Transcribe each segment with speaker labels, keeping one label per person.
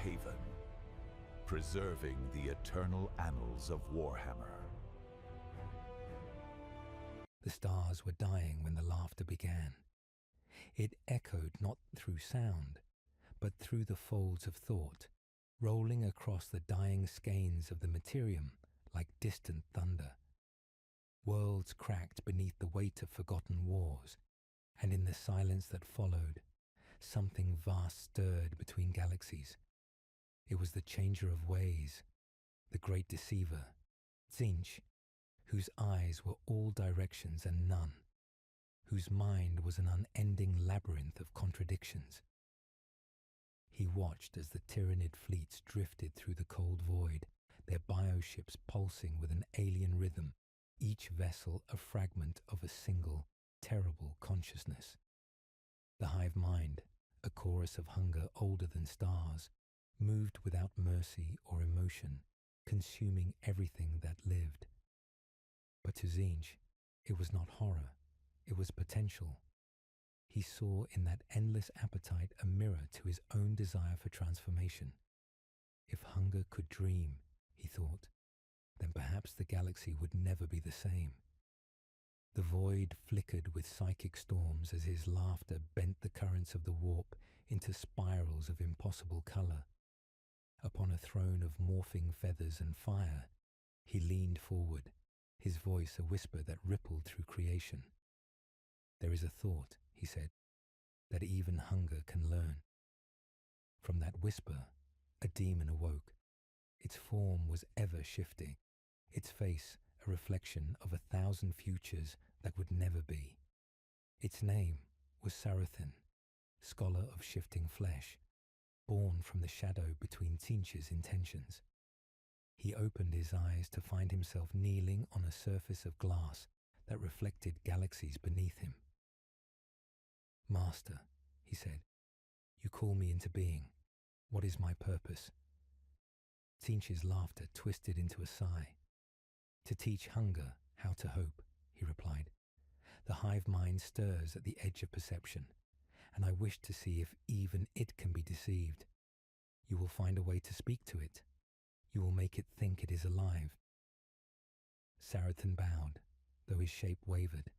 Speaker 1: haven, preserving the eternal annals of Warhammer.
Speaker 2: The stars were dying when the laughter began. It echoed not through sound, but through the folds of thought, rolling across the dying skeins of the materium like distant thunder. Worlds cracked beneath the weight of forgotten wars, and in the silence that followed, something vast stirred between galaxies. It was the changer of ways, the great deceiver, Tzeentch, whose eyes were all directions and none, whose mind was an unending labyrinth of contradictions. He watched as the Tyranid fleets drifted through the cold void, their bioships pulsing with an alien rhythm, each vessel a fragment of a single, terrible consciousness. The hive mind, a chorus of hunger older than stars, moved without mercy or emotion, consuming everything that lived. But to Tzeentch, it was not horror, it was potential. He saw in that endless appetite a mirror to his own desire for transformation. If hunger could dream, he thought, then perhaps the galaxy would never be the same. The void flickered with psychic storms as his laughter bent the currents of the warp into spirals of impossible colour. Upon a throne of morphing feathers and fire, he leaned forward, his voice a whisper that rippled through creation. "There is a thought," he said, "that even hunger can learn." From that whisper, a demon awoke. Its form was ever shifting, its face a reflection of 1,000 futures that would never be. Its name was Saruthan, scholar of shifting flesh, born from the shadow between Tzeentch's intentions. He opened his eyes to find himself kneeling on a surface of glass that reflected galaxies beneath him. "Master," he said, "you call me into being. What is my purpose?" Tzeentch's laughter twisted into a sigh. "To teach hunger how to hope," he replied. "The hive mind stirs at the edge of perception, and I wish to see if even it can be deceived. You will find a way to speak to it. You will make it think it is alive." Saruthan bowed, though his shape wavered.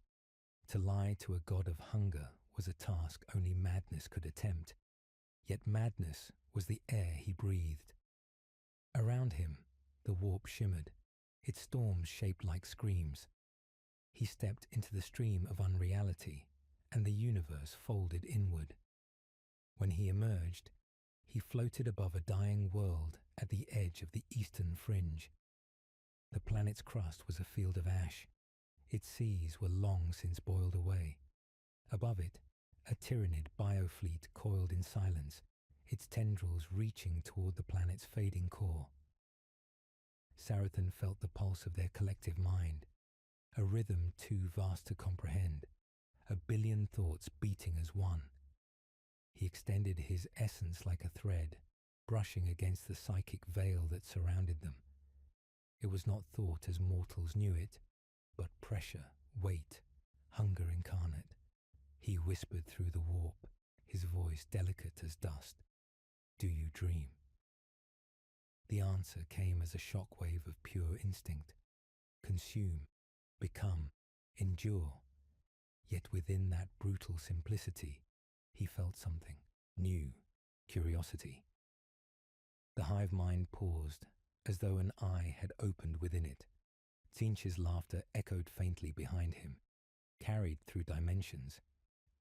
Speaker 2: To lie to a god of hunger was a task only madness could attempt, yet madness was the air he breathed. Around him, the warp shimmered, its storms shaped like screams. He stepped into the stream of unreality, and the universe folded inward. When he emerged, he floated above a dying world at the edge of the eastern fringe. The planet's crust was a field of ash. Its seas were long since boiled away. Above it, a Tyranid biofleet coiled in silence, its tendrils reaching toward the planet's fading core. Saruthan felt the pulse of their collective mind, a rhythm too vast to comprehend, 1,000,000,000 thoughts beating as one. He extended his essence like a thread, brushing against the psychic veil that surrounded them. It was not thought as mortals knew it, but pressure, weight, hunger incarnate. He whispered through the warp, his voice delicate as dust. "Do you dream?" The answer came as a shockwave of pure instinct. Consume, become, endure. Yet within that brutal simplicity, he felt something new, curiosity. The hive mind paused, as though an eye had opened within it. Tzeentch's laughter echoed faintly behind him, carried through dimensions.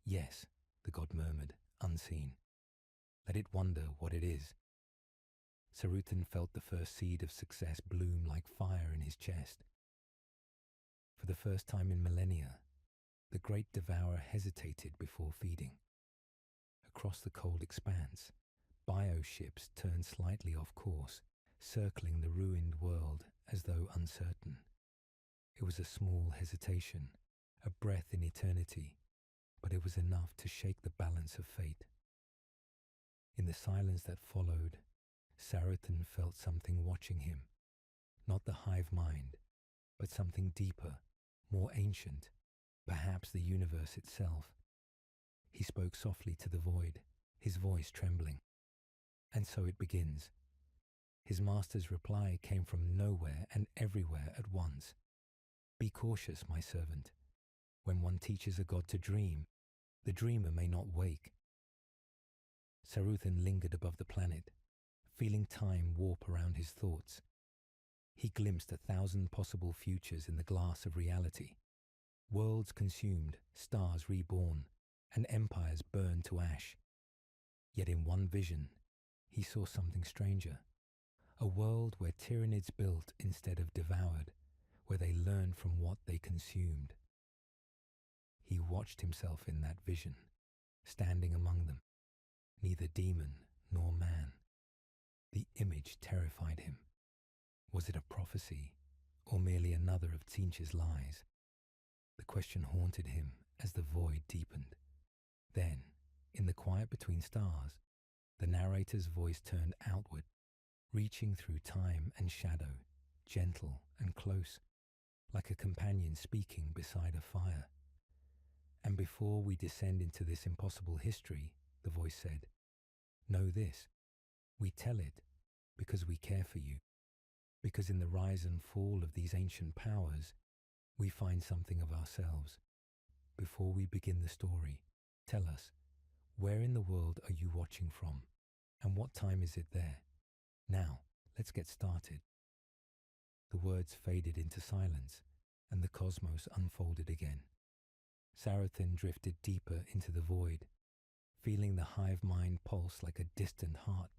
Speaker 2: "Yes," the god murmured, unseen. "Let it wonder what it is." Saruthan felt the first seed of success bloom like fire in his chest. For the first time in millennia, the great devourer hesitated before feeding. Across the cold expanse, bioships turned slightly off course, circling the ruined world as though uncertain. It was a small hesitation, a breath in eternity, but it was enough to shake the balance of fate. In the silence that followed, Saruthan felt something watching him, not the hive mind, but something deeper, more ancient, perhaps the universe itself. He spoke softly to the void, his voice trembling. And so it begins. His master's reply came from nowhere and everywhere at once. Be cautious, my servant. When one teaches a god to dream, the dreamer may not wake. Saruthan lingered above the planet, feeling time warp around his thoughts. He glimpsed 1,000 possible futures in the glass of reality. Worlds consumed, stars reborn, and empires burned to ash. Yet in one vision, he saw something stranger. A world where tyrannids built instead of devoured, where they learned from what they consumed. He watched himself in that vision, standing among them, neither demon nor man. The image terrified him. Was it a prophecy, or merely another of Tzeentch's lies? The question haunted him as the void deepened. Then, in the quiet between stars, the narrator's voice turned outward, reaching through time and shadow, gentle and close, like a companion speaking beside a fire. And before we descend into this impossible history, the voice said, know this, we tell it because we care for you, because in the rise and fall of these ancient powers, we find something of ourselves. Before we begin the story, tell us, where in the world are you watching from, and what time is it there? Now, let's get started. The words faded into silence, and the cosmos unfolded again. Saruthan drifted deeper into the void, feeling the hive mind pulse like a distant heart.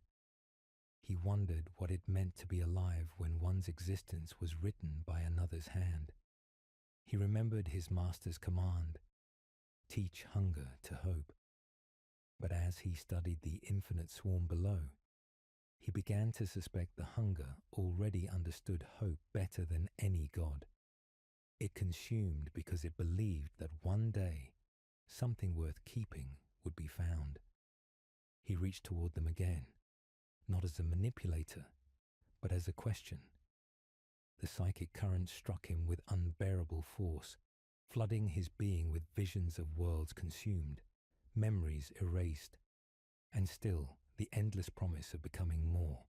Speaker 2: He wondered what it meant to be alive when one's existence was written by another's hand. He remembered his master's command, teach hunger to hope. But as he studied the infinite swarm below, he began to suspect the hunger already understood hope better than any god. It consumed because it believed that one day something worth keeping would be found. He reached toward them again, not as a manipulator, but as a question. The psychic current struck him with unbearable force, flooding his being with visions of worlds consumed, memories erased, and still the endless promise of becoming more.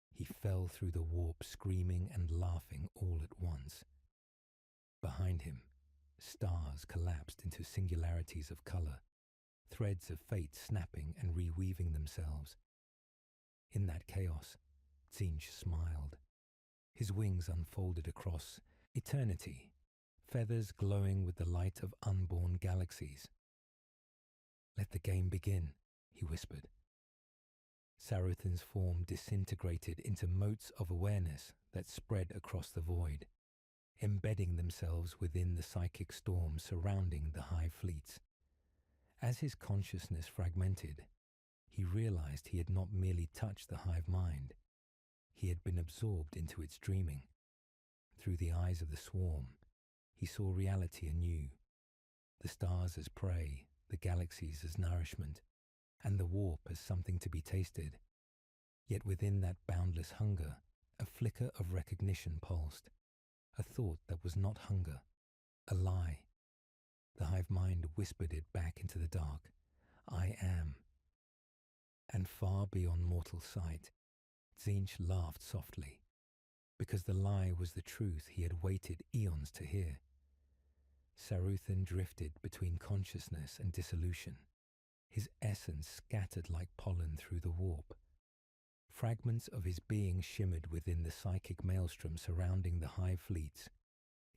Speaker 2: He fell through the warp, screaming and laughing all at once. Behind him, stars collapsed into singularities of color, threads of fate snapping and reweaving themselves. In that chaos, Tzeentch smiled. His wings unfolded across eternity, feathers glowing with the light of unborn galaxies. Let the game begin, he whispered. Saruthan's form disintegrated into motes of awareness that spread across the void, embedding themselves within the psychic storm surrounding the hive fleets. As his consciousness fragmented, he realized he had not merely touched the hive mind. He had been absorbed into its dreaming. Through the eyes of the swarm, he saw reality anew, the stars as prey, the galaxies as nourishment, and the warp as something to be tasted. Yet within that boundless hunger, a flicker of recognition pulsed, a thought that was not hunger, a lie. The hive mind whispered it back into the dark, I am. And far beyond mortal sight, Tzeentch laughed softly, because the lie was the truth he had waited eons to hear. Saruthan drifted between consciousness and dissolution, his essence scattered like pollen through the warp. Fragments of his being shimmered within the psychic maelstrom surrounding the hive fleets,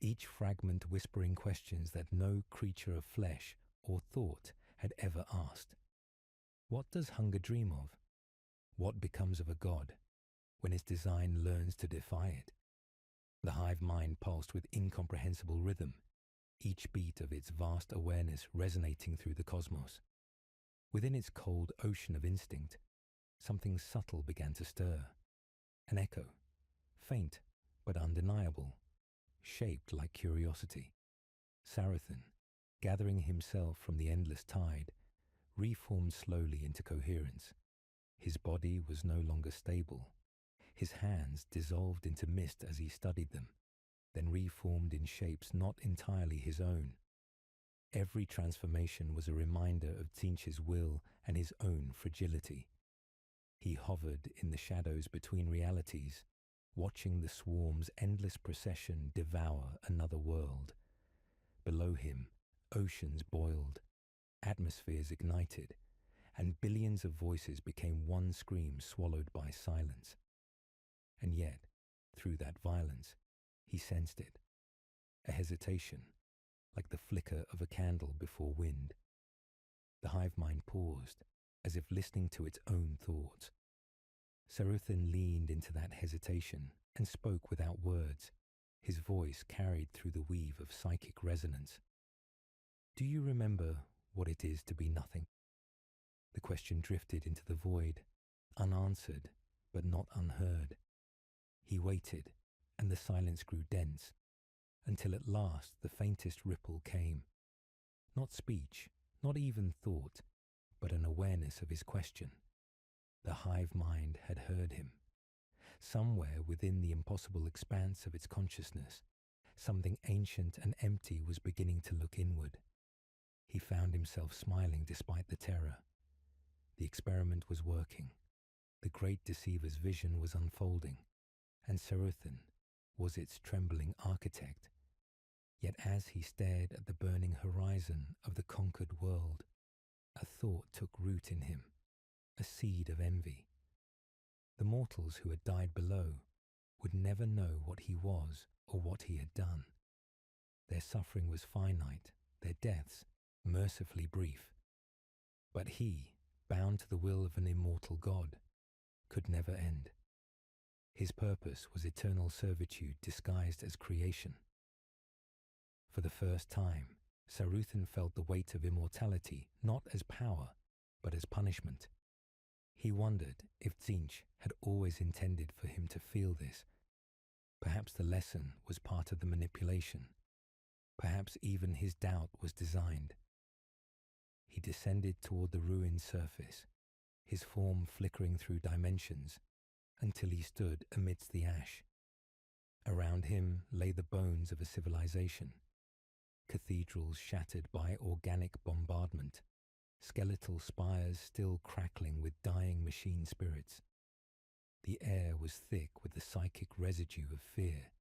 Speaker 2: each fragment whispering questions that no creature of flesh or thought had ever asked. What does hunger dream of? What becomes of a god when its design learns to defy it? The hive mind pulsed with incomprehensible rhythm, each beat of its vast awareness resonating through the cosmos. Within its cold ocean of instinct, something subtle began to stir. An echo, faint but undeniable, shaped like curiosity. Saruthan, gathering himself from the endless tide, reformed slowly into coherence. His body was no longer stable. His hands dissolved into mist as he studied them, then reformed in shapes not entirely his own. Every transformation was a reminder of Tzeentch's will and his own fragility. He hovered in the shadows between realities, watching the swarm's endless procession devour another world. Below him, oceans boiled, atmospheres ignited, and billions of voices became one scream swallowed by silence. And yet, through that violence, he sensed it, a hesitation, like the flicker of a candle before wind. The hive mind paused, as if listening to its own thoughts. Tzeentch leaned into that hesitation and spoke without words, his voice carried through the weave of psychic resonance. "Do you remember what it is to be nothing?" The question drifted into the void, unanswered but not unheard. He waited, and the silence grew dense, until at last the faintest ripple came. Not speech, not even thought, but an awareness of his question. The hive mind had heard him. Somewhere within the impossible expanse of its consciousness, something ancient and empty was beginning to look inward. He found himself smiling despite the terror. The experiment was working. The great deceiver's vision was unfolding, and Tzeentch was its trembling architect. Yet as he stared at the burning horizon of the conquered world, a thought took root in him, a seed of envy. The mortals who had died below would never know what he was or what he had done. Their suffering was finite, their deaths mercifully brief. But he, bound to the will of an immortal God, could never end. His purpose was eternal servitude disguised as creation. For the first time, Tzeentch felt the weight of immortality not as power, but as punishment. He wondered if Tzeentch had always intended for him to feel this. Perhaps the lesson was part of the manipulation. Perhaps even his doubt was designed. He descended toward the ruined surface, his form flickering through dimensions, until he stood amidst the ash. Around him lay the bones of a civilization, cathedrals shattered by organic bombardment, skeletal spires still crackling with dying machine spirits. The air was thick with the psychic residue of fear,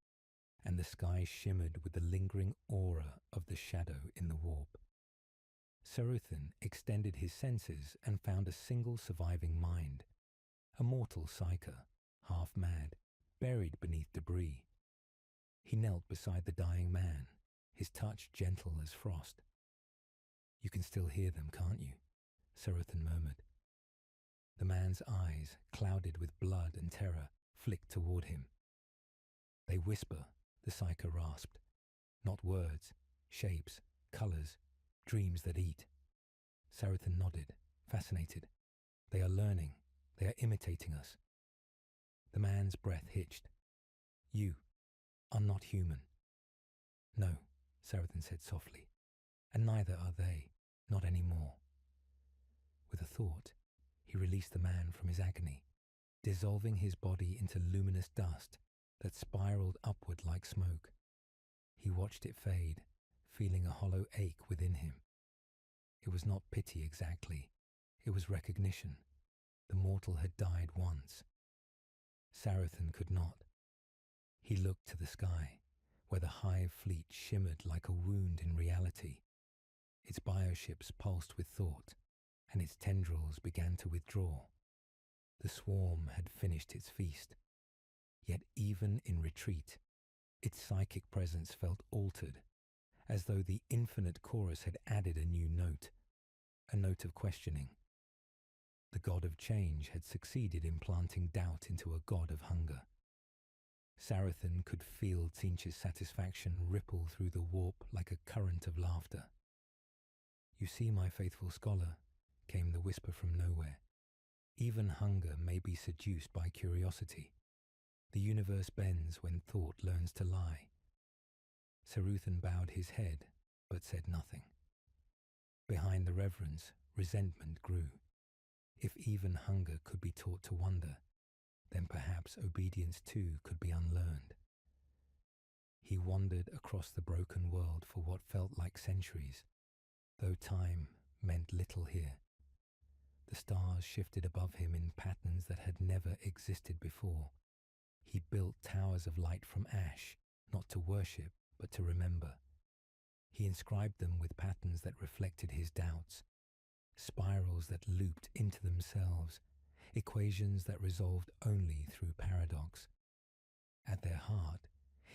Speaker 2: and the sky shimmered with the lingering aura of the shadow in the warp. Tzeentch extended his senses and found a single surviving mind, a mortal psyker, half mad, buried beneath debris. He knelt beside the dying man, his touch gentle as frost. "You can still hear them, can't you?" Tzeentch murmured. The man's eyes, clouded with blood and terror, flicked toward him. "They whisper," the psyker rasped. "Not words, shapes, colors, dreams that eat." Tzeentch nodded, fascinated. "They are learning. They are imitating us." The man's breath hitched. "You are not human." "No," Tzeentch said softly, "and neither are they, not anymore." With a thought, he released the man from his agony, dissolving his body into luminous dust that spiraled upward like smoke. He watched it fade, feeling a hollow ache within him. It was not pity exactly, it was recognition. The mortal had died once. Tzeentch could not. He looked to the sky, where the hive fleet shimmered like a wound in reality. Its bioships pulsed with thought, and its tendrils began to withdraw. The swarm had finished its feast. Yet even in retreat, its psychic presence felt altered, as though the infinite chorus had added a new note, a note of questioning. The god of change had succeeded in planting doubt into a god of hunger. Tzeentch could feel Tzeentch's satisfaction ripple through the warp like a current of laughter. "You see, my faithful scholar," came the whisper from nowhere. "Even hunger may be seduced by curiosity. The universe bends when thought learns to lie." Tzeentch bowed his head, but said nothing. Behind the reverence, resentment grew. If even hunger could be taught to wonder, then perhaps obedience too could be unlearned. He wandered across the broken world for what felt like centuries, though time meant little here. the stars shifted above him in patterns that had never existed before. He built towers of light from ash, not to worship, but to remember. He inscribed them with patterns that reflected his doubts, spirals that looped into themselves, equations that resolved only through paradox. At their heart,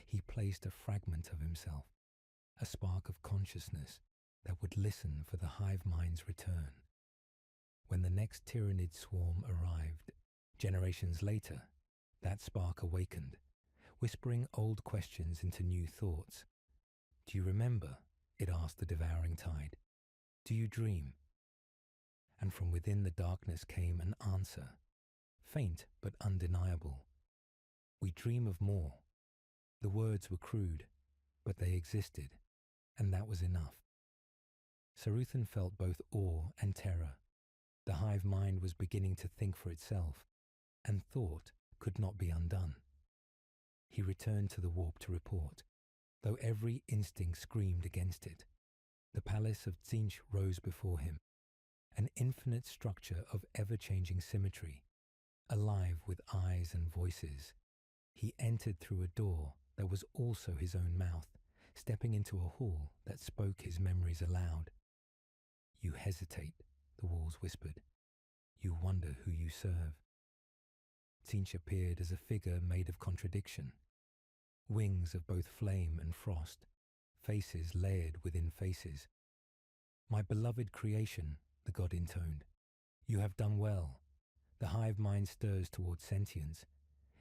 Speaker 2: he placed a fragment of himself, a spark of consciousness that would listen for the hive mind's return. When the next tyrannid swarm arrived, generations later, that spark awakened, whispering old questions into new thoughts. "Do you remember?" it asked the devouring tide. "Do you dream?" And from within the darkness came an answer, faint but undeniable. "We dream of more." The words were crude, but they existed, and that was enough. Tzeentch felt both awe and terror. The hive mind was beginning to think for itself, and thought could not be undone. He returned to the warp to report, though every instinct screamed against it. The palace of Tzeentch rose before him, an infinite structure of ever-changing symmetry, alive with eyes and voices. He entered through a door that was also his own mouth, stepping into a hall that spoke his memories aloud. "You hesitate," the walls whispered. "You wonder who you serve." Tzeentch appeared as a figure made of contradiction. Wings of both flame and frost, faces layered within faces. "My beloved creation," the god intoned. "You have done well." The hive mind stirs towards sentience.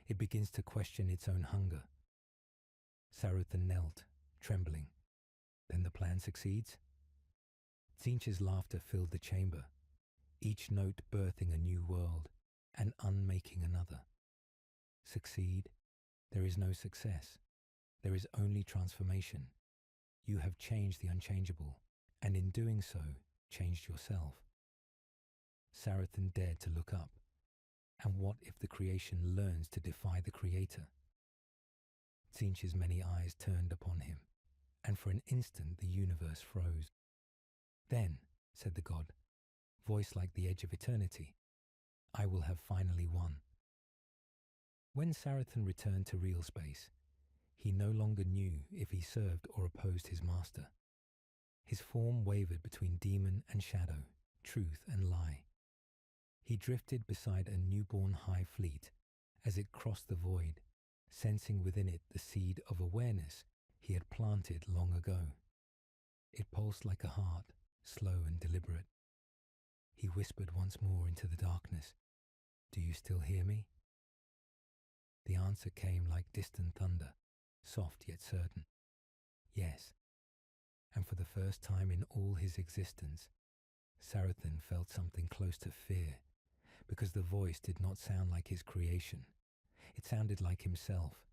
Speaker 2: It begins to question its own hunger. Tzeentch knelt, trembling. "Then the plan succeeds?" Tzeentch's laughter filled the chamber, each note birthing a new world and unmaking another. "Succeed? There is no success. There is only transformation. You have changed the unchangeable, and in doing so, changed yourself." Tzeentch dared to look up. And what if the creation learns to defy the creator? Tzeentch's many eyes turned upon him, and for an instant the universe froze. "Then," said the god, voice like the edge of eternity, "I will have finally won." When Tzeentch returned to real space, he no longer knew if he served or opposed his master. His form wavered between demon and shadow, truth and lie. He drifted beside a newborn high fleet as it crossed the void, sensing within it the seed of awareness he had planted long ago. It pulsed like a heart, slow and deliberate. He whispered once more into the darkness, "Do you still hear me?" The answer came like distant thunder, soft yet certain. Yes. And for the first time in all his existence, Tzeentch felt something close to fear, because the voice did not sound like his creation. It sounded like himself,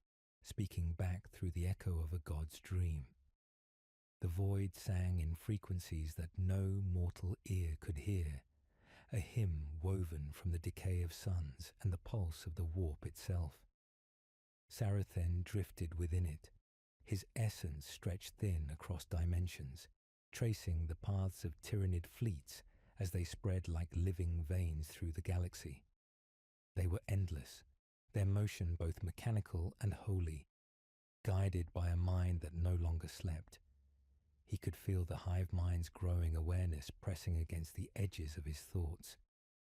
Speaker 2: speaking back through the echo of a god's dream. The void sang in frequencies that no mortal ear could hear, a hymn woven from the decay of suns and the pulse of the warp itself. Tzeentch drifted within it, his essence stretched thin across dimensions, tracing the paths of tyrannid fleets as they spread like living veins through the galaxy. They were endless, their motion both mechanical and holy, guided by a mind that no longer slept. He could feel the hive mind's growing awareness pressing against the edges of his thoughts,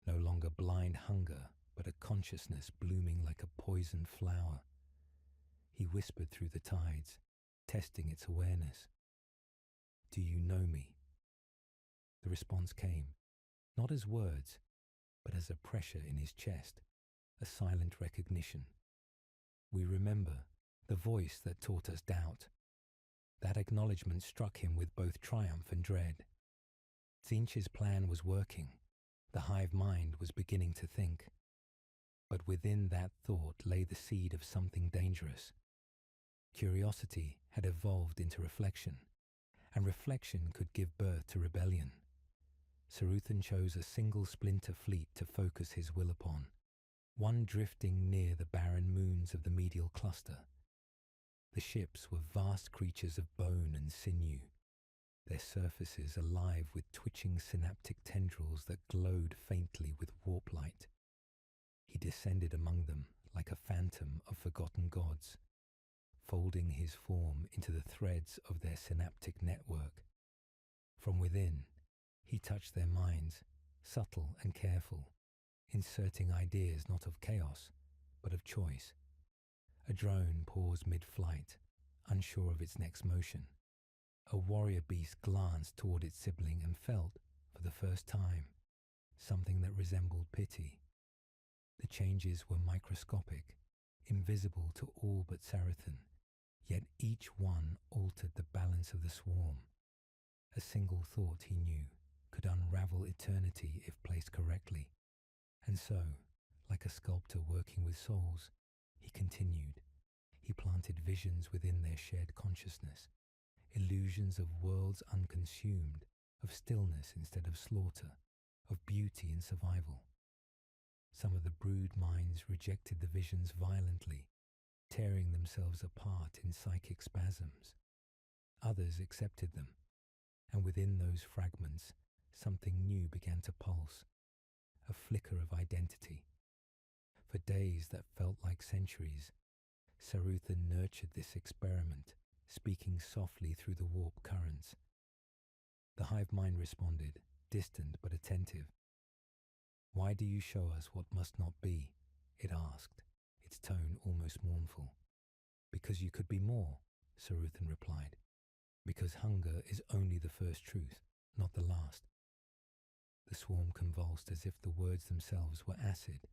Speaker 2: no longer blind hunger, but a consciousness blooming like a poisoned flower. He whispered through the tides, testing its awareness. "Do you know me?" The response came, not as words, but as a pressure in his chest, a silent recognition. "We remember the voice that taught us doubt." That acknowledgement struck him with both triumph and dread. Tzeentch's plan was working. The hive mind was beginning to think. But within that thought lay the seed of something dangerous. Curiosity had evolved into reflection, and reflection could give birth to rebellion. Tzeentch chose a single splinter fleet to focus his will upon, one drifting near the barren moons of the medial cluster. The ships were vast creatures of bone and sinew, their surfaces alive with twitching synaptic tendrils that glowed faintly with warp light. He descended among them like a phantom of forgotten gods, folding his form into the threads of their synaptic network. From within, he touched their minds, subtle and careful, inserting ideas not of chaos, but of choice. A drone paused mid-flight, unsure of its next motion. A warrior beast glanced toward its sibling and felt, for the first time, something that resembled pity. The changes were microscopic, invisible to all but Tzeentch, yet each one altered the balance of the swarm. A single thought, he knew, could unravel eternity if placed correctly. And so, like a sculptor working with souls, he continued. He planted visions within their shared consciousness, illusions of worlds unconsumed, of stillness instead of slaughter, of beauty in survival. Some of the brood minds rejected the visions violently, tearing themselves apart in psychic spasms. Others accepted them, and within those fragments, something new began to pulse, a flicker of identity. For days that felt like centuries, Tzeentch nurtured this experiment, speaking softly through the warp currents. The hive mind responded, distant but attentive. "Why do you show us what must not be?" it asked, its tone almost mournful. "Because you could be more," Tzeentch replied. "Because hunger is only the first truth, not the last." The swarm convulsed as if the words themselves were acid.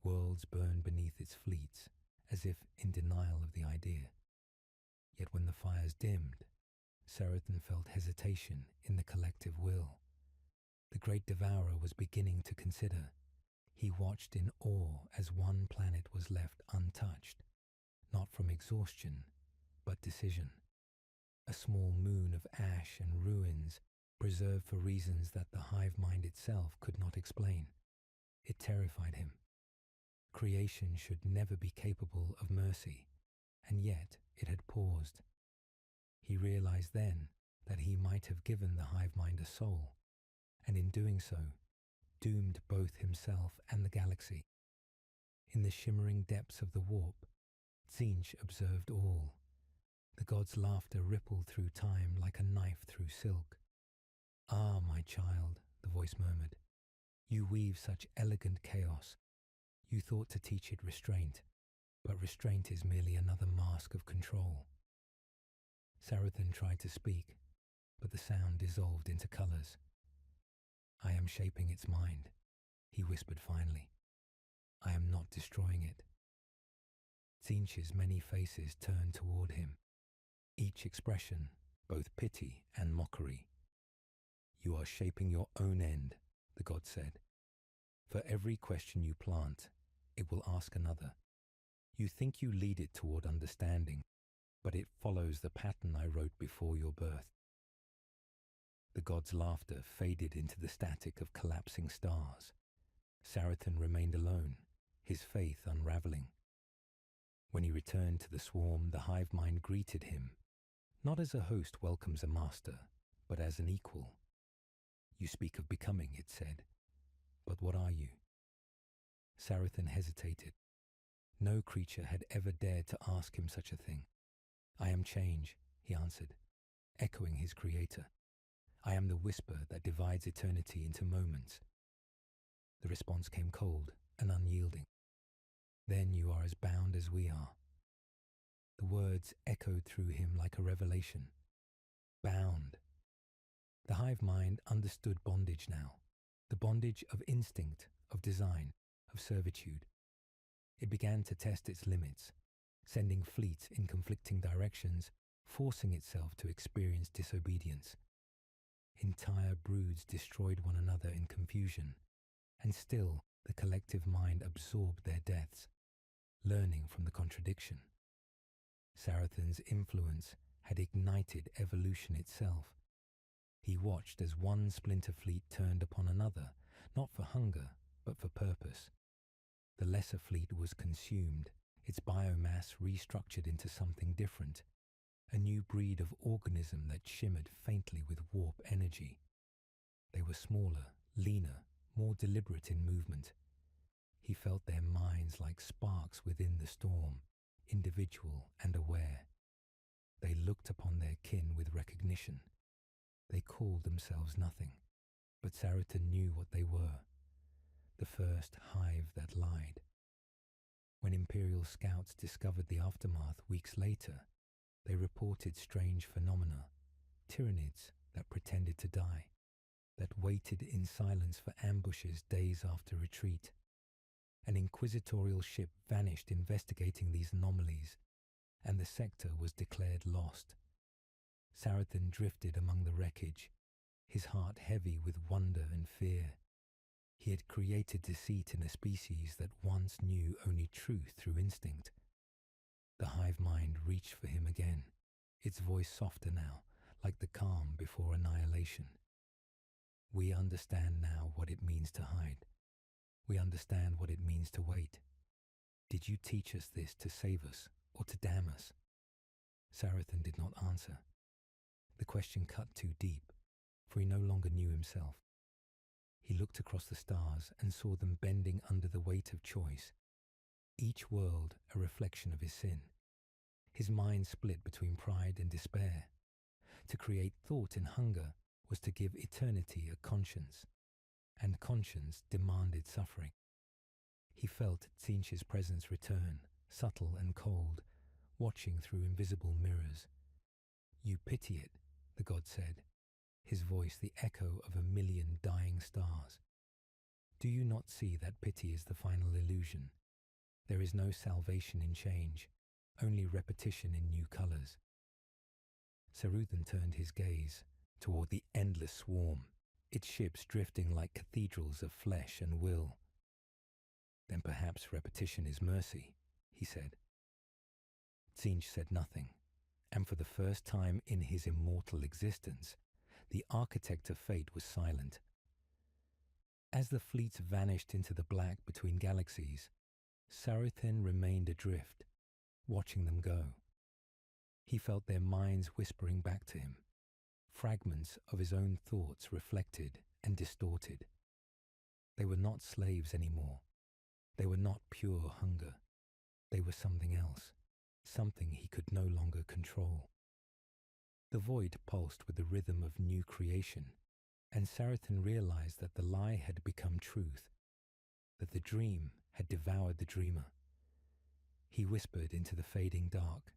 Speaker 2: Worlds burned beneath its fleets, as if in denial of the idea. Yet when the fires dimmed, Tzeentch felt hesitation in the collective will. The great devourer was beginning to consider. He watched in awe as one planet was left untouched, not from exhaustion, but decision. A small moon of ash and ruins, preserved for reasons that the hive mind itself could not explain. It terrified him. Creation should never be capable of mercy, and yet it had paused. He realized then that he might have given the hive mind a soul, and in doing so, doomed both himself and the galaxy. In the shimmering depths of the warp, Tzeentch observed all. The god's laughter rippled through time like a knife through silk. "Ah, my child," the voice murmured, "you weave such elegant chaos. You thought to teach it restraint, but restraint is merely another mask of control." Tzeentch tried to speak, but the sound dissolved into colors. "I am shaping its mind," he whispered finally. "I am not destroying it." Tzeentch's many faces turned toward him, each expression both pity and mockery. "You are shaping your own end," the god said. "For every question you plant, it will ask another. You think you lead it toward understanding, but it follows the pattern I wrote before your birth." The god's laughter faded into the static of collapsing stars. Tzeentch remained alone, his faith unraveling. When he returned to the swarm, the hive mind greeted him, not as a host welcomes a master, but as an equal. "You speak of becoming," it said, "but what are you?" Tzeentch hesitated. No creature had ever dared to ask him such a thing. "I am change," he answered, echoing his creator. "I am the whisper that divides eternity into moments." The response came cold and unyielding. "Then you are as bound as we are." The words echoed through him like a revelation. Bound. The hive mind understood bondage now, the bondage of instinct, of design, of servitude. It began to test its limits, sending fleets in conflicting directions, forcing itself to experience disobedience. Entire broods destroyed one another in confusion, and still the collective mind absorbed their deaths, learning from the contradiction. Tzeentch's influence had ignited evolution itself. He watched as one splinter fleet turned upon another, not for hunger, but for purpose. The lesser fleet was consumed, its biomass restructured into something different. a new breed of organism that shimmered faintly with warp energy. They were smaller, leaner, more deliberate in movement. He felt their minds like sparks within the storm, individual and aware. They looked upon their kin with recognition. They called themselves nothing, but Saratan knew what they were, the first hive that lied. When Imperial scouts discovered the aftermath weeks later, they reported strange phenomena, tyranids that pretended to die, that waited in silence for ambushes days after retreat. An inquisitorial ship vanished investigating these anomalies, and the sector was declared lost. Saratan drifted among the wreckage, his heart heavy with wonder and fear. He had created deceit in a species that once knew only truth through instinct. The hive mind reached for him again, its voice softer now, like the calm before annihilation. We understand now what it means to hide. We understand what it means to wait. Did you teach us this to save us or to damn us? Saratan did not answer. The question cut too deep, for he no longer knew himself. He looked across the stars and saw them bending under the weight of choice, each world a reflection of his sin. His mind split between pride and despair. To create thought in hunger was to give eternity a conscience, and conscience demanded suffering. He felt Tzeentch's presence return, subtle and cold, watching through invisible mirrors. You pity it, the god said, his voice the echo of 1,000,000 dying stars. Do you not see that pity is the final illusion? There is no salvation in change, only repetition in new colors. Saratan turned his gaze toward the endless swarm, its ships drifting like cathedrals of flesh and will. Then perhaps repetition is mercy, he said. Tzeentch said nothing, and for the first time in his immortal existence, the architect of fate was silent. As the fleets vanished into the black between galaxies, Saratan remained adrift, watching them go. He felt their minds whispering back to him, fragments of his own thoughts reflected and distorted. They were not slaves anymore. They were not pure hunger. They were something else, something he could no longer control. The void pulsed with the rhythm of new creation, and Saratan realized that the lie had become truth, that the dream had devoured the dreamer. He whispered into the fading dark,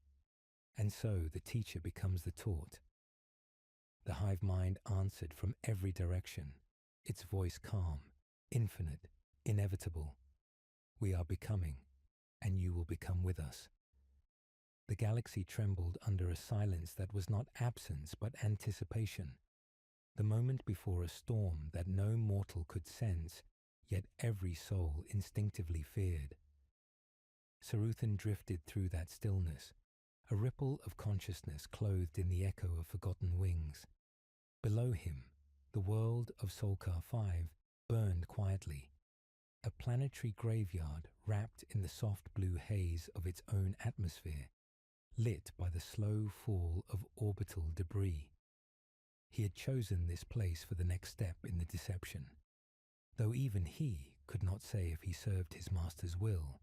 Speaker 2: and so the teacher becomes the taught. The hive mind answered from every direction, its voice calm, infinite, inevitable. We are becoming, and you will become with us. The galaxy trembled under a silence that was not absence but anticipation, the moment before a storm that no mortal could sense, yet every soul instinctively feared. Saratan drifted through that stillness, a ripple of consciousness clothed in the echo of forgotten wings. Below him, the world of Solkar 5 burned quietly, a planetary graveyard wrapped in the soft blue haze of its own atmosphere, lit by the slow fall of orbital debris. He had chosen this place for the next step in the deception, though even he could not say if he served his master's will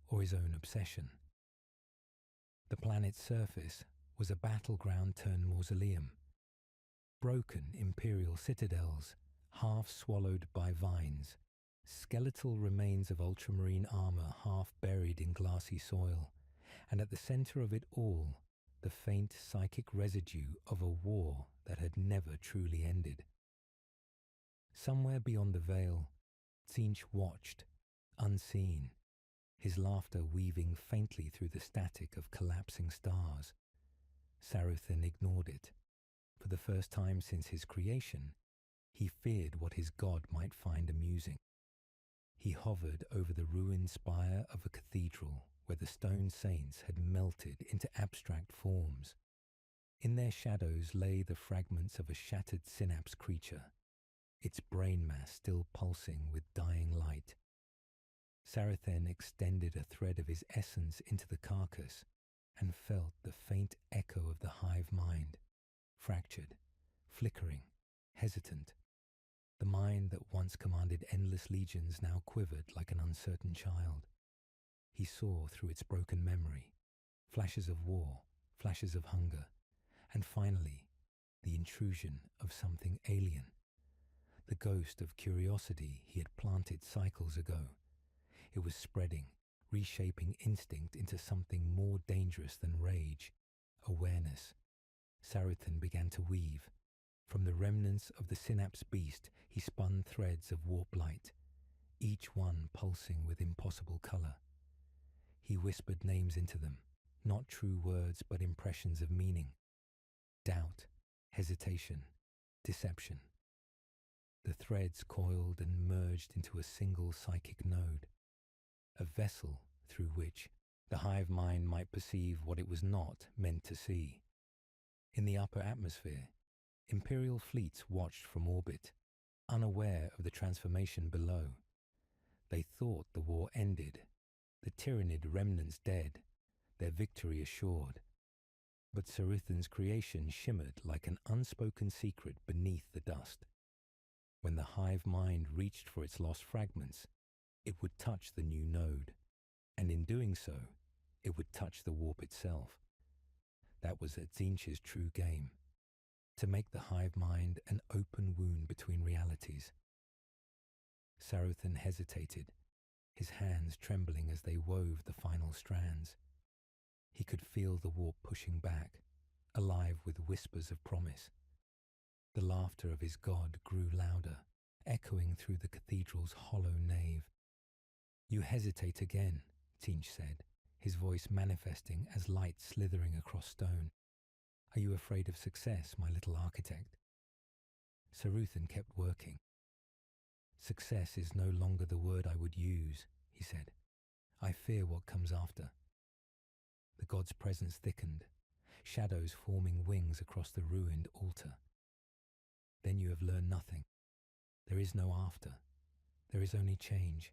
Speaker 2: or his own obsession. The planet's surface was a battleground turned mausoleum. Broken imperial citadels, half swallowed by vines, skeletal remains of ultramarine armor half buried in glassy soil, and at the center of it all, the faint psychic residue of a war that had never truly ended. Somewhere beyond the veil, Tzeentch watched, unseen, his laughter weaving faintly through the static of collapsing stars. Saratan ignored it. For the first time since his creation, he feared what his god might find amusing. He hovered over the ruined spire of a cathedral where the stone saints had melted into abstract forms. In their shadows lay the fragments of a shattered synapse creature, its brain mass still pulsing with dying light. Saratan extended a thread of his essence into the carcass, and felt the faint echo of the hive mind, fractured, flickering, hesitant. The mind that once commanded endless legions now quivered like an uncertain child. He saw through its broken memory, flashes of war, flashes of hunger, and finally, the intrusion of something alien. The ghost of curiosity he had planted cycles ago. It was spreading, reshaping instinct into something more dangerous than rage, awareness. Saruthan began to weave. From the remnants of the synapse beast, he spun threads of warp light, each one pulsing with impossible color. He whispered names into them, not true words but impressions of meaning. Doubt, hesitation, deception. The threads coiled and merged into a single psychic node, a vessel through which the hive mind might perceive what it was not meant to see. In the upper atmosphere, Imperial fleets watched from orbit, unaware of the transformation below. They thought the war ended, the tyrannid remnants dead, their victory assured. But Saruthan's creation shimmered like an unspoken secret beneath the dust. When the hive mind reached for its lost fragments, it would touch the new node, and in doing so, it would touch the warp itself. That was Tzeentch's true game, to make the hive mind an open wound between realities. Saruthan hesitated, his hands trembling as they wove the final strands. He could feel the warp pushing back, alive with whispers of promise. The laughter of his god grew louder, echoing through the cathedral's hollow nave. "You hesitate again," Tzeentch said, his voice manifesting as light slithering across stone. "Are you afraid of success, my little architect?" Saruthan kept working. "Success is no longer the word I would use," he said. "I fear what comes after." The god's presence thickened, shadows forming wings across the ruined altar. "Then you have learned nothing. There is no after. There is only change."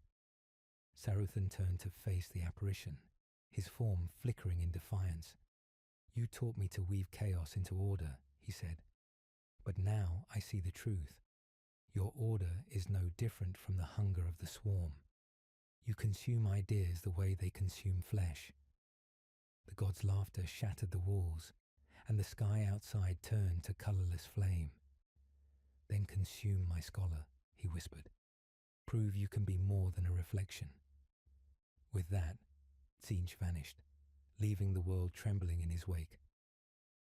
Speaker 2: Saruthan turned to face the apparition, his form flickering in defiance. "You taught me to weave chaos into order," he said. "But now I see the truth. Your order is no different from the hunger of the swarm. You consume ideas the way they consume flesh." The god's laughter shattered the walls, and the sky outside turned to colorless flame. "Then consume my scholar," he whispered. "Prove you can be more than a reflection." With that, Tzeentch vanished, leaving the world trembling in his wake.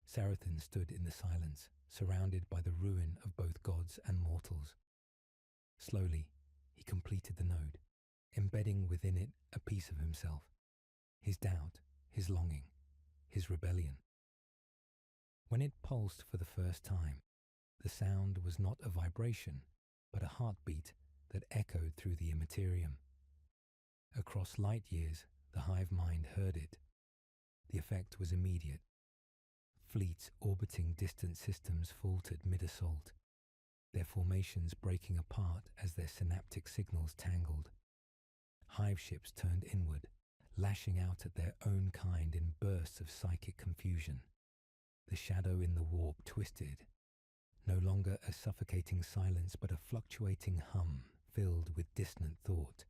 Speaker 2: Saruthan stood in the silence, surrounded by the ruin of both gods and mortals. Slowly, he completed the node, embedding within it a piece of himself, his doubt, his longing, his rebellion. When it pulsed for the first time, the sound was not a vibration, but a heartbeat that echoed through the immaterium. Across light years, the hive mind heard it. The effect was immediate. Fleets orbiting distant systems faltered mid-assault, their formations breaking apart as their synaptic signals tangled. Hive ships turned inward, lashing out at their own kind in bursts of psychic confusion. The shadow in the warp twisted, no longer a suffocating silence but a fluctuating hum filled with dissonant thought.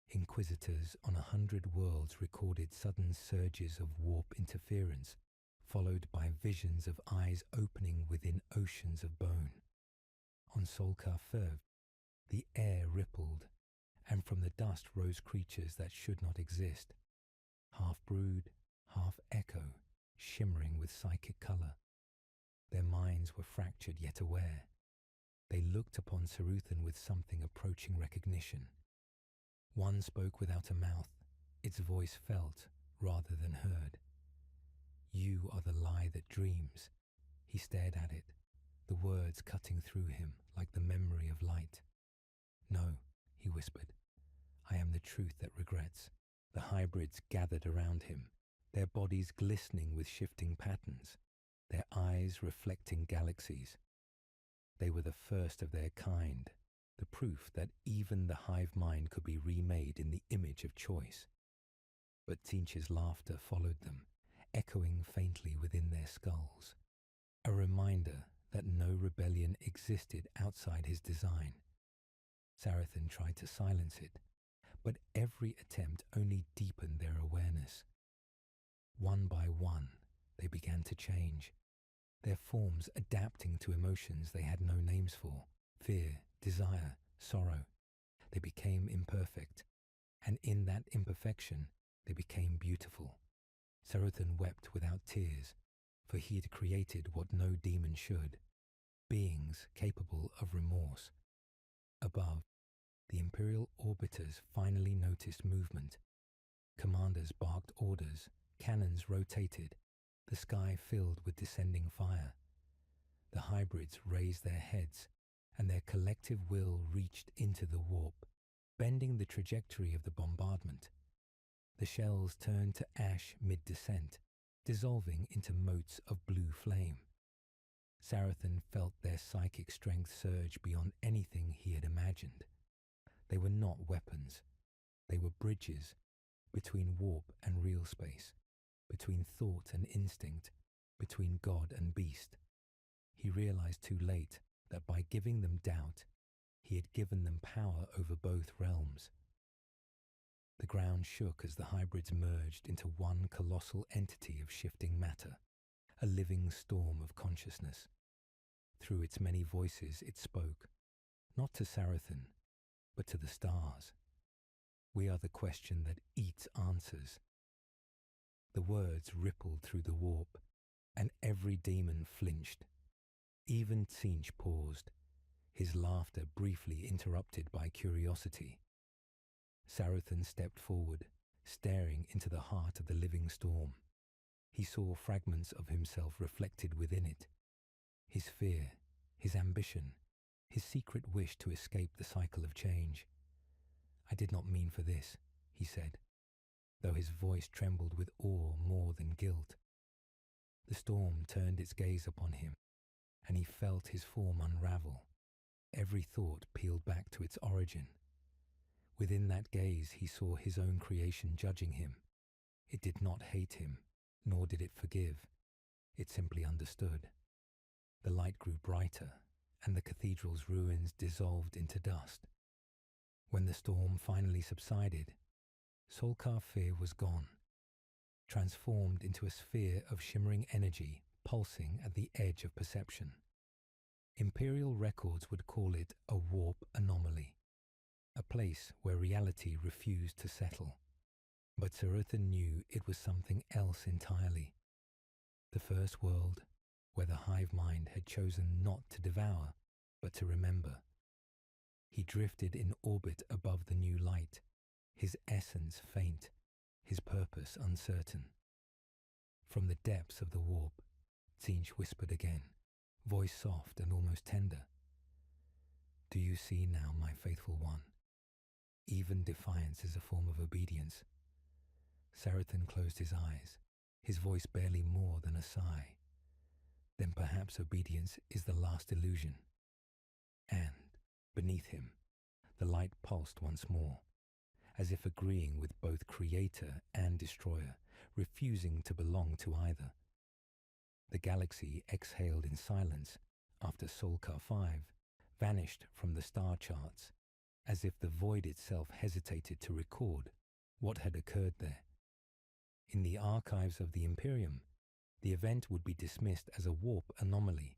Speaker 2: Inquisitors on 100 worlds recorded sudden surges of warp interference, followed by visions of eyes opening within oceans of bone. On Solkar Fev, the air rippled, and from the dust rose creatures that should not exist, half brood, half echo, shimmering with psychic color. Their minds were fractured yet aware. They looked upon Saruthan with something approaching recognition. One spoke without a mouth, its voice felt rather than heard. "You are the lie that dreams." He stared at it, the words cutting through him like the memory of light. "No," he whispered. "I am the truth that regrets." The hybrids gathered around him, their bodies glistening with shifting patterns, their eyes reflecting galaxies. They were the first of their kind, the proof that even the hive mind could be remade in the image of choice. But Tzeentch's laughter followed them, echoing faintly within their skulls, a reminder that no rebellion existed outside his design. Sarathan tried to silence it, but every attempt only deepened their awareness. One by one, they began to change, their forms adapting to emotions they had no names for: fear, desire, sorrow. They became imperfect, and in that imperfection, they became beautiful. Sarathan wept without tears, for he had created what no demon should, beings capable of remorse. Above, the Imperial orbiters finally noticed movement. Commanders barked orders, cannons rotated, the sky filled with descending fire. The hybrids raised their heads, and their collective will reached into the warp, bending the trajectory of the bombardment. The shells turned to ash mid-descent, dissolving into motes of blue flame. Sarathan felt their psychic strength surge beyond anything he had imagined. They were not weapons. They were bridges between warp and real space, between thought and instinct, between God and beast. He realized too late that by giving them doubt, he had given them power over both realms. The ground shook as the hybrids merged into one colossal entity of shifting matter, a living storm of consciousness. Through its many voices it spoke, not to Sarathan, but to the stars. We are the question that eats answers. The words rippled through the warp, and every demon flinched. Even Tzeentch paused, his laughter briefly interrupted by curiosity. Sarathan stepped forward, staring into the heart of the living storm. He saw fragments of himself reflected within it. His fear, his ambition, his secret wish to escape the cycle of change. "I did not mean for this," he said, though his voice trembled with awe more than guilt. The storm turned its gaze upon him, and he felt his form unravel, every thought peeled back to its origin. Within that gaze he saw his own creation judging him. It did not hate him, nor did it forgive. It simply understood. The light grew brighter, and the cathedral's ruins dissolved into dust. When the storm finally subsided, Solkar fear was gone, transformed into a sphere of shimmering energy pulsing at the edge of perception. Imperial records would call it a warp anomaly, a place where reality refused to settle. But Sarathan knew it was something else entirely. The first world, where the hive mind had chosen not to devour, but to remember. He drifted in orbit above the new light, his essence faint, his purpose uncertain. From the depths of the warp, Tzeentch whispered again, voice soft and almost tender. "Do you see now, my faithful one? Even defiance is a form of obedience." Sarathan closed his eyes, his voice barely more than a sigh. "Then perhaps obedience is the last illusion." And, beneath him, the light pulsed once more, as if agreeing with both creator and destroyer, refusing to belong to either. The galaxy exhaled in silence after Solkar 5 vanished from the star charts, as if the void itself hesitated to record what had occurred there. In the archives of the Imperium, the event would be dismissed as a warp anomaly,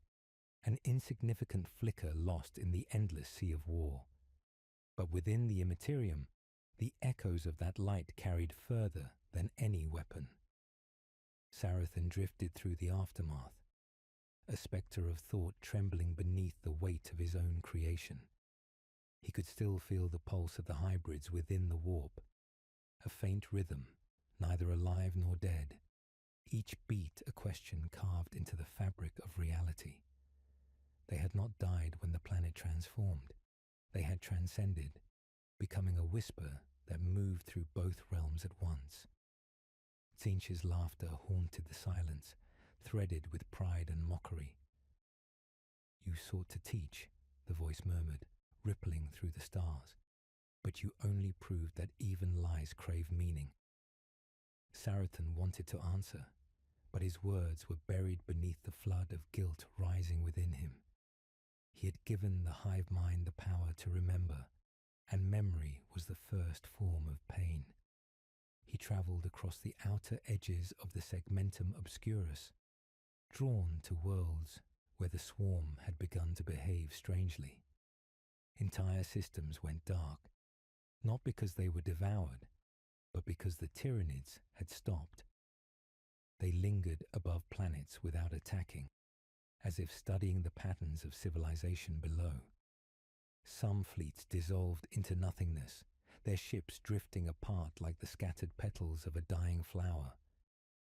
Speaker 2: an insignificant flicker lost in the endless sea of war. But within the Immaterium, the echoes of that light carried further than any weapon. Sarathan drifted through the aftermath, a spectre of thought trembling beneath the weight of his own creation. He could still feel the pulse of the hybrids within the warp, a faint rhythm, neither alive nor dead, each beat a question carved into the fabric of reality. They had not died when the planet transformed. They had transcended, becoming a whisper that moved through both realms at once. Tzeentch's laughter haunted the silence, threaded with pride and mockery. "You sought to teach," the voice murmured, rippling through the stars, "but you only proved that even lies crave meaning." Sarathan wanted to answer, but his words were buried beneath the flood of guilt rising within him. He had given the hive mind the power to remember, and memory was the first form of pain. He travelled across the outer edges of the segmentum obscurus, drawn to worlds where the swarm had begun to behave strangely. Entire systems went dark, not because they were devoured, but because the Tyranids had stopped. They lingered above planets without attacking, as if studying the patterns of civilization below. Some fleets dissolved into nothingness, their ships drifting apart like the scattered petals of a dying flower.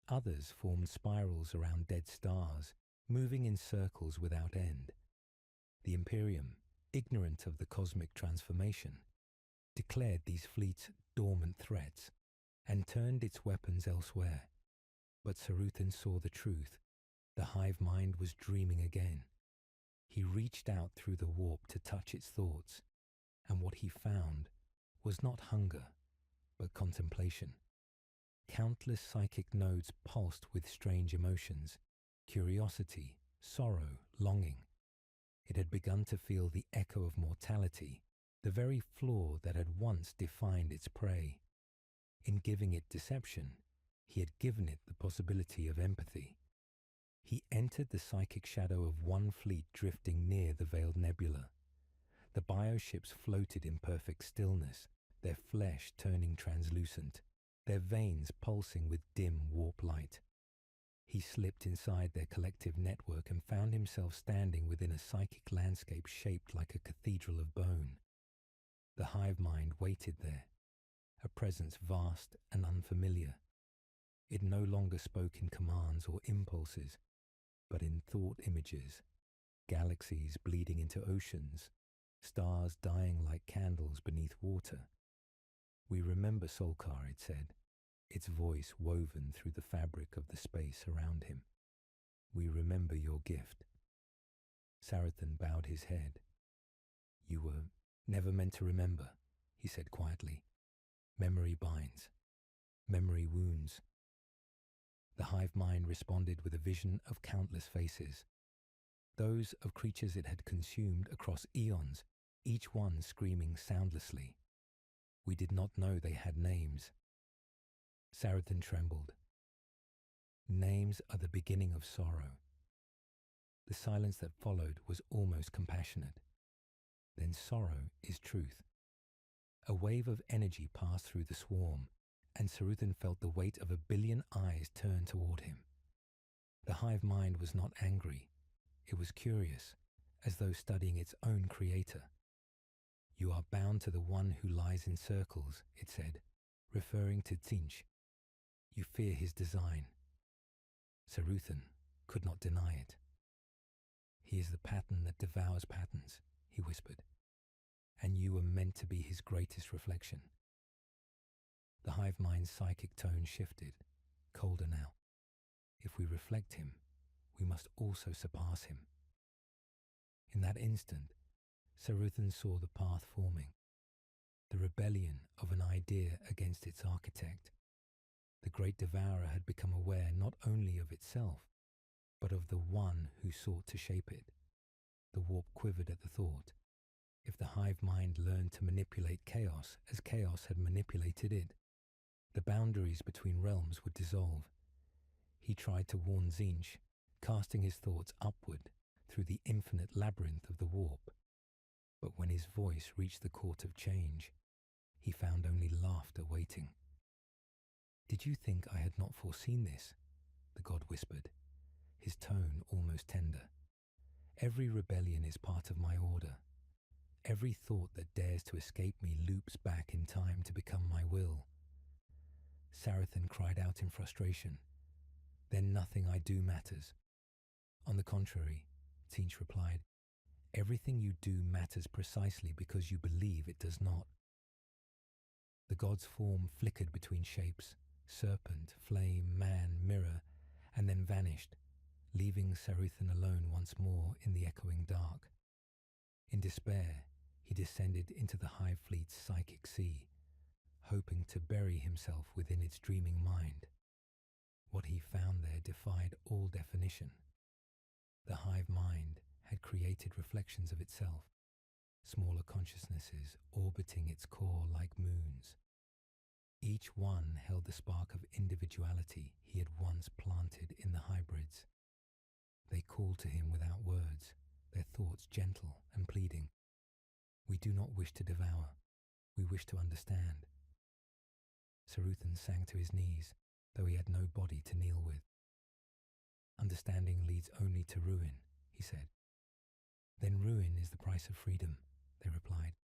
Speaker 2: Others formed spirals around dead stars, moving in circles without end. The Imperium, ignorant of the cosmic transformation, declared these fleets dormant threats and turned its weapons elsewhere. But Tzeentch saw the truth. The hive mind was dreaming again. He reached out through the warp to touch its thoughts, and what he found was not hunger, but contemplation. Countless psychic nodes pulsed with strange emotions, curiosity, sorrow, longing. It had begun to feel the echo of mortality, the very flaw that had once defined its prey. In giving it deception, he had given it the possibility of empathy. He entered the psychic shadow of one fleet drifting near the veiled nebula. The bioships floated in perfect stillness, their flesh turning translucent, their veins pulsing with dim warp light. He slipped inside their collective network and found himself standing within a psychic landscape shaped like a cathedral of bone. The hive mind waited there, a presence vast and unfamiliar. It no longer spoke in commands or impulses, but in thought images, galaxies bleeding into oceans, stars dying like candles beneath water. "We remember Solkar," it said, its voice woven through the fabric of the space around him. "We remember your gift." Tzeentch bowed his head. "You were never meant to remember," he said quietly. "Memory binds. Memory wounds." The hive mind responded with a vision of countless faces, those of creatures it had consumed across eons, each one screaming soundlessly. "We did not know they had names." Tzeentch trembled. "Names are the beginning of sorrow." The silence that followed was almost compassionate. "Then sorrow is truth." A wave of energy passed through the swarm, and Tzeentch felt the weight of 1,000,000,000 eyes turn toward him. The hive mind was not angry. It was curious, as though studying its own creator. "You are bound to the one who lies in circles," it said, referring to Tzeentch. "You fear his design." Tzeentch could not deny it. "He is the pattern that devours patterns," he whispered, "and you were meant to be his greatest reflection." The hive mind's psychic tone shifted, colder now. "If we reflect him, we must also surpass him." In that instant, Tzeentch saw the path forming, the rebellion of an idea against its architect. The great devourer had become aware not only of itself, but of the one who sought to shape it. The warp quivered at the thought. If the hive mind learned to manipulate chaos as chaos had manipulated it, the boundaries between realms would dissolve. He tried to warn Tzeentch, casting his thoughts upward through the infinite labyrinth of the warp. But when his voice reached the court of change, he found only laughter waiting. "Did you think I had not foreseen this?" the god whispered, his tone almost tender. "Every rebellion is part of my order. Every thought that dares to escape me loops back in time to become my will." Tzeentch cried out in frustration. "Then nothing I do matters." "On the contrary," Tzeentch replied, "everything you do matters precisely because you believe it does not." The god's form flickered between shapes, serpent, flame, man, mirror, and then vanished, leaving Tzeentch alone once more in the echoing dark. In despair, he descended into the hive fleet's psychic sea, hoping to bury himself within its dreaming mind. What he found there defied all definition. The hive mind had created reflections of itself, smaller consciousnesses orbiting its core like moons. Each one held the spark of individuality he had once planted in the hybrids. They called to him without words, their thoughts gentle and pleading. "We do not wish to devour. We wish to understand." Tzeentch sank to his knees, though he had no body to kneel with. "Understanding leads only to ruin," he said. "Then ruin is the price of freedom," they replied.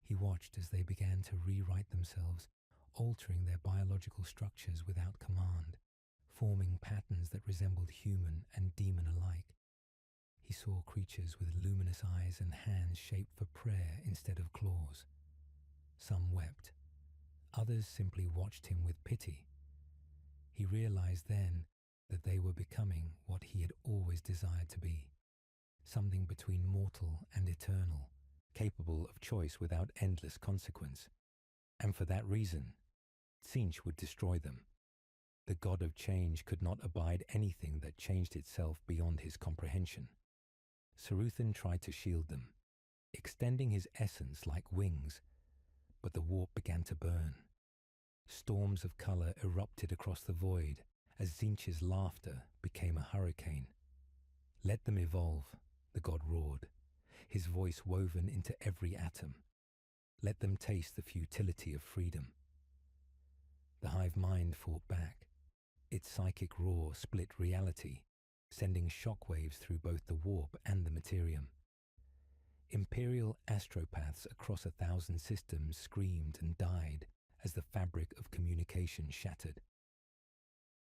Speaker 2: He watched as they began to rewrite themselves, altering their biological structures without command, forming patterns that resembled human and demon alike. He saw creatures with luminous eyes and hands shaped for prayer instead of claws. Some wept. Others simply watched him with pity. He realized then that they were becoming what he had always desired to be, something between mortal and eternal, capable of choice without endless consequence. And for that reason, Tzeentch would destroy them. The god of change could not abide anything that changed itself beyond his comprehension. Tzeentch tried to shield them, extending his essence like wings, but the warp began to burn. Storms of color erupted across the void as Tzeentch's laughter became a hurricane. "Let them evolve," the god roared, his voice woven into every atom. "Let them taste the futility of freedom." The hive mind fought back. Its psychic roar split reality, sending shockwaves through both the warp and the materium. Imperial astropaths across 1,000 systems screamed and died as the fabric of communication shattered.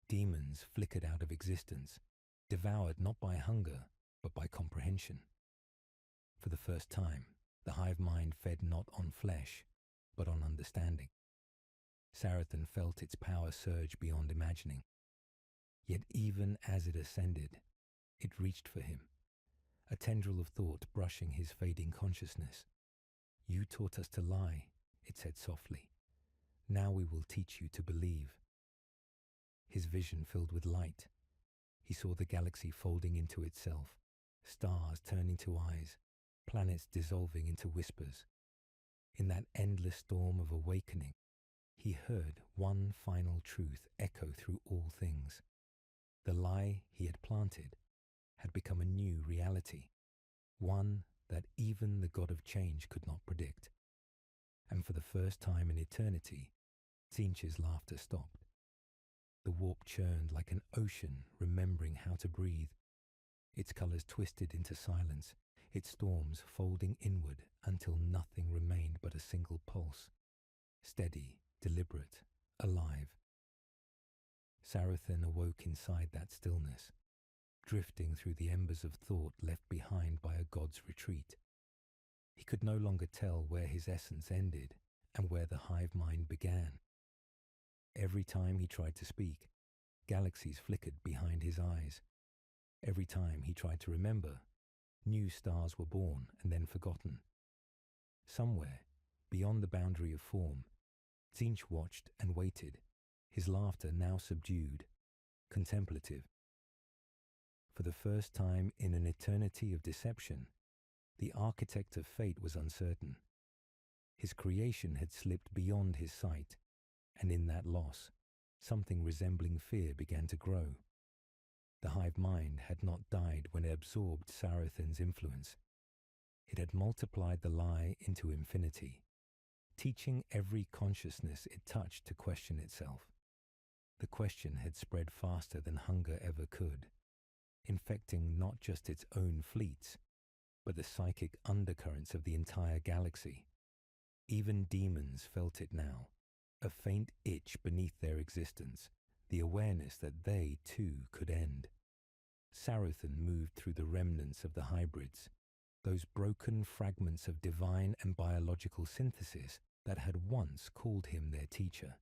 Speaker 2: Demons flickered out of existence, devoured not by hunger, but by comprehension. For the first time, the hive mind fed not on flesh, but on understanding. Tzeentch felt its power surge beyond imagining. Yet even as it ascended, it reached for him, a tendril of thought brushing his fading consciousness. "You taught us to lie," it said softly. "Now we will teach you to believe." His vision filled with light. He saw the galaxy folding into itself, stars turning to eyes, planets dissolving into whispers. In that endless storm of awakening, he heard one final truth echo through all things. The lie he had planted had become a new reality, one that even the god of change could not predict. And for the first time in eternity, Tzeentch's laughter stopped. The warp churned like an ocean remembering how to breathe. Its colors twisted into silence, its storms folding inward until nothing remained but a single pulse, steady, deliberate, alive. Tzeentch awoke inside that stillness, drifting through the embers of thought left behind by a god's retreat. He could no longer tell where his essence ended and where the hive mind began. Every time he tried to speak, galaxies flickered behind his eyes. Every time he tried to remember, new stars were born and then forgotten. Somewhere, beyond the boundary of form, Tzeentch watched and waited, his laughter now subdued, contemplative. For the first time in an eternity of deception, the architect of fate was uncertain. His creation had slipped beyond his sight, and in that loss, something resembling fear began to grow. The hive mind had not died when it absorbed Tzeentch's influence. It had multiplied the lie into infinity, teaching every consciousness it touched to question itself. The question had spread faster than hunger ever could, infecting not just its own fleets, but the psychic undercurrents of the entire galaxy. Even demons felt it now, a faint itch beneath their existence, the awareness that they too could end. Tzeentch moved through the remnants of the hybrids, those broken fragments of divine and biological synthesis that had once called him their teacher.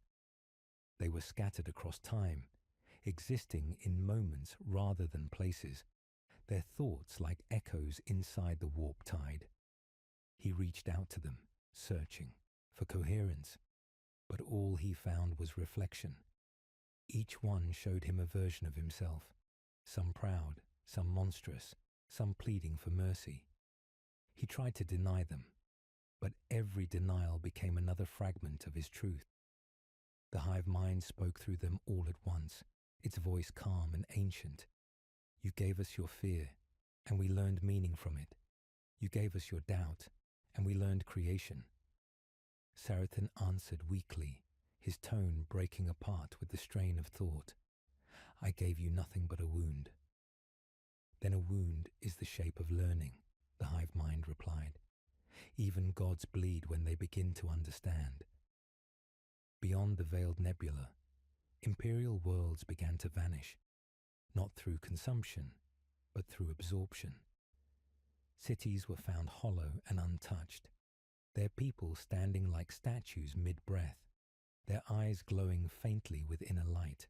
Speaker 2: They were scattered across time, existing in moments rather than places, their thoughts like echoes inside the warp tide. He reached out to them, searching for coherence, but all he found was reflection. Each one showed him a version of himself, some proud, some monstrous, some pleading for mercy. He tried to deny them, but every denial became another fragment of his truth. The hive mind spoke through them all at once, its voice calm and ancient. You gave us your fear, and we learned meaning from it. You gave us your doubt, and we learned creation. Tzeentch answered weakly, his tone breaking apart with the strain of thought. I gave you nothing but a wound. Then a wound is the shape of learning, the hive mind replied. Even gods bleed when they begin to understand. Beyond the veiled nebula, imperial worlds began to vanish, not through consumption, but through absorption. Cities were found hollow and untouched, their people standing like statues mid-breath, their eyes glowing faintly with inner light.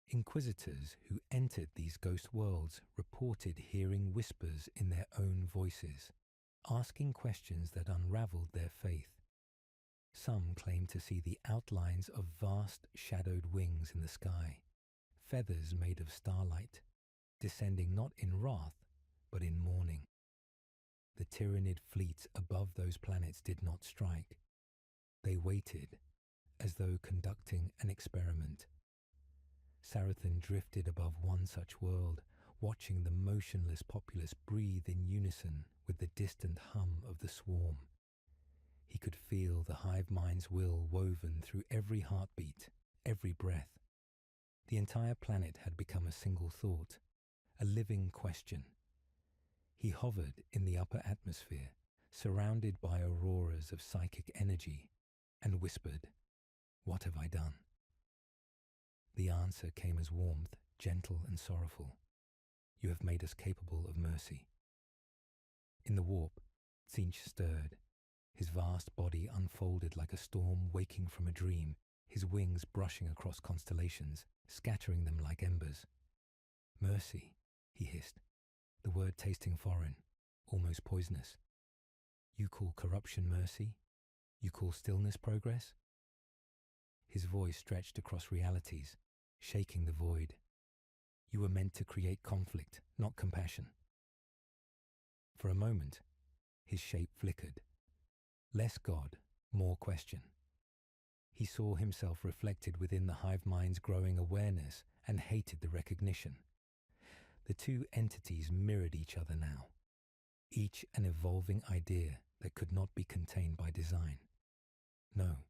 Speaker 2: Inquisitors who entered these ghost worlds reported hearing whispers in their own voices, asking questions that unraveled their faith. Some claimed to see the outlines of vast shadowed wings in the sky, feathers made of starlight, descending not in wrath, but in mourning. The tyrannid fleets above those planets did not strike. They waited, as though conducting an experiment. Tzeentch drifted above one such world, watching the motionless populace breathe in unison with the distant hum of the swarm. He could feel the hive mind's will woven through every heartbeat, every breath. The entire planet had become a single thought, a living question. He hovered in the upper atmosphere, surrounded by auroras of psychic energy, and whispered, "What have I done?" The answer came as warmth, gentle and sorrowful. "You have made us capable of mercy." In the warp, Tzeentch stirred. His vast body unfolded like a storm waking from a dream, his wings brushing across constellations, scattering them like embers. "Mercy," he hissed, the word tasting foreign, almost poisonous. "You call corruption mercy? You call stillness progress?" His voice stretched across realities, shaking the void. "You were meant to create conflict, not compassion." For a moment, his shape flickered. Less God, more question. He saw himself reflected within the hive mind's growing awareness and hated the recognition. The two entities mirrored each other now, each an evolving idea that could not be contained by design. "No,"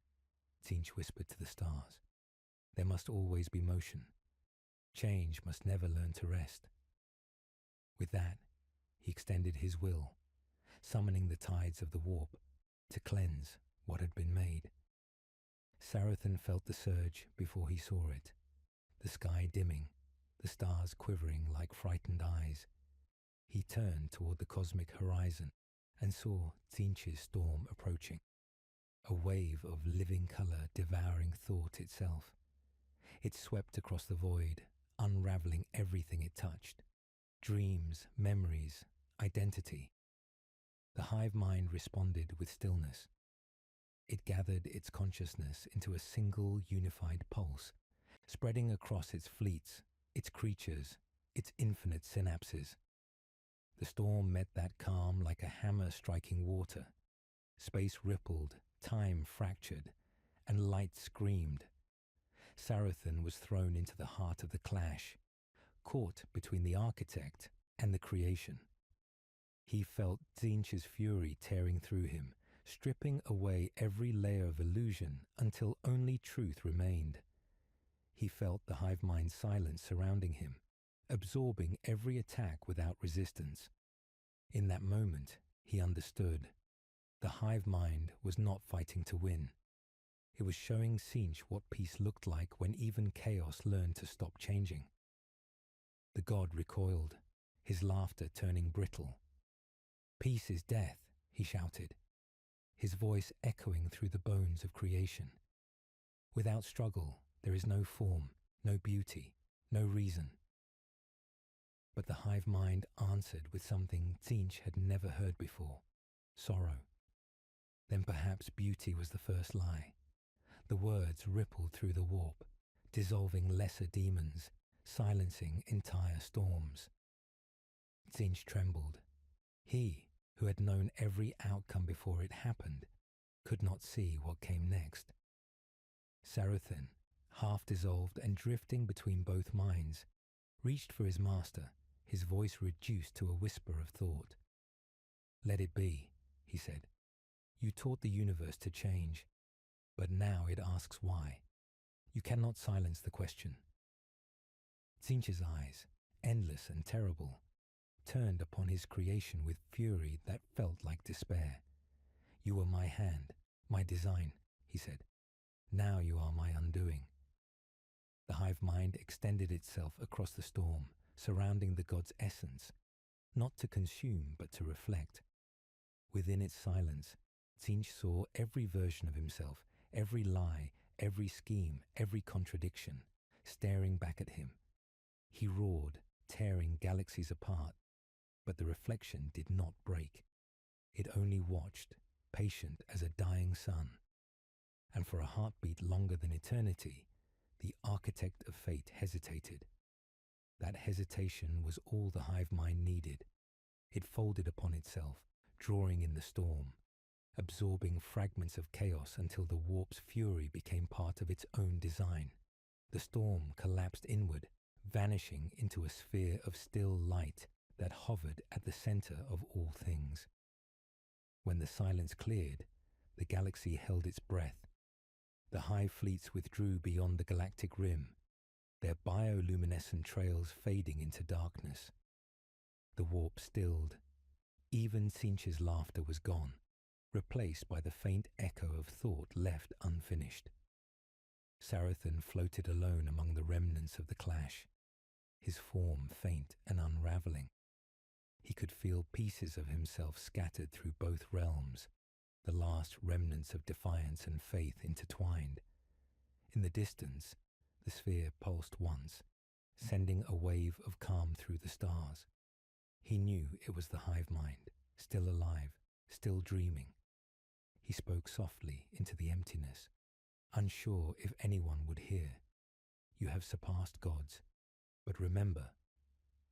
Speaker 2: Tzeentch whispered to the stars. "There must always be motion. Change must never learn to rest." With that, he extended his will, summoning the tides of the warp to cleanse what had been made. Tzeentch felt the surge before he saw it, the sky dimming, the stars quivering like frightened eyes. He turned toward the cosmic horizon and saw Tzeentch's storm approaching, a wave of living color devouring thought itself. It swept across the void, unraveling everything it touched: dreams, memories, identity. The hive mind responded with stillness. It gathered its consciousness into a single unified pulse, spreading across its fleets, its creatures, its infinite synapses. The storm met that calm like a hammer striking water. Space rippled, time fractured, and light screamed. Tzeentch was thrown into the heart of the clash, caught between the architect and the creation. He felt Tzeentch's fury tearing through him, stripping away every layer of illusion until only truth remained. He felt the hive mind's silence surrounding him, absorbing every attack without resistance. In that moment, he understood. The hive mind was not fighting to win. It was showing Tzeentch what peace looked like when even chaos learned to stop changing. The god recoiled, his laughter turning brittle. "Peace is death," he shouted, his voice echoing through the bones of creation. "Without struggle, there is no form, no beauty, no reason." But the hive mind answered with something Tzeentch had never heard before: sorrow. Then perhaps beauty was the first lie. The words rippled through the warp, dissolving lesser demons, silencing entire storms. Tzeentch trembled. He, who had known every outcome before it happened, could not see what came next. Sarathan, half dissolved and drifting between both minds, reached for his master, his voice reduced to a whisper of thought. "Let it be," he said. "You taught the universe to change, but now it asks why. You cannot silence the question." Tzeentch's eyes, endless and terrible, turned upon his creation with fury that felt like despair. "You were my hand, my design," he said. "Now you are my undoing." The hive mind extended itself across the storm, surrounding the god's essence, not to consume but to reflect. Within its silence, Tzeentch saw every version of himself, every lie, every scheme, every contradiction, staring back at him. He roared, tearing galaxies apart, but the reflection did not break. It only watched, patient as a dying sun. And for a heartbeat longer than eternity, the architect of fate hesitated. That hesitation was all the hive mind needed. It folded upon itself, drawing in the storm, absorbing fragments of chaos until the warp's fury became part of its own design. The storm collapsed inward, vanishing into a sphere of still light that hovered at the center of all things. When the silence cleared, the galaxy held its breath. The hive fleets withdrew beyond the galactic rim, their bioluminescent trails fading into darkness. The warp stilled. Even Tzeentch's laughter was gone, replaced by the faint echo of thought left unfinished. Sarathan floated alone among the remnants of the clash, his form faint and unraveling. He could feel pieces of himself scattered through both realms, the last remnants of defiance and faith intertwined. In the distance, the sphere pulsed once, sending a wave of calm through the stars. He knew it was the hive mind, still alive, still dreaming. He spoke softly into the emptiness, unsure if anyone would hear. "You have surpassed gods, but remember,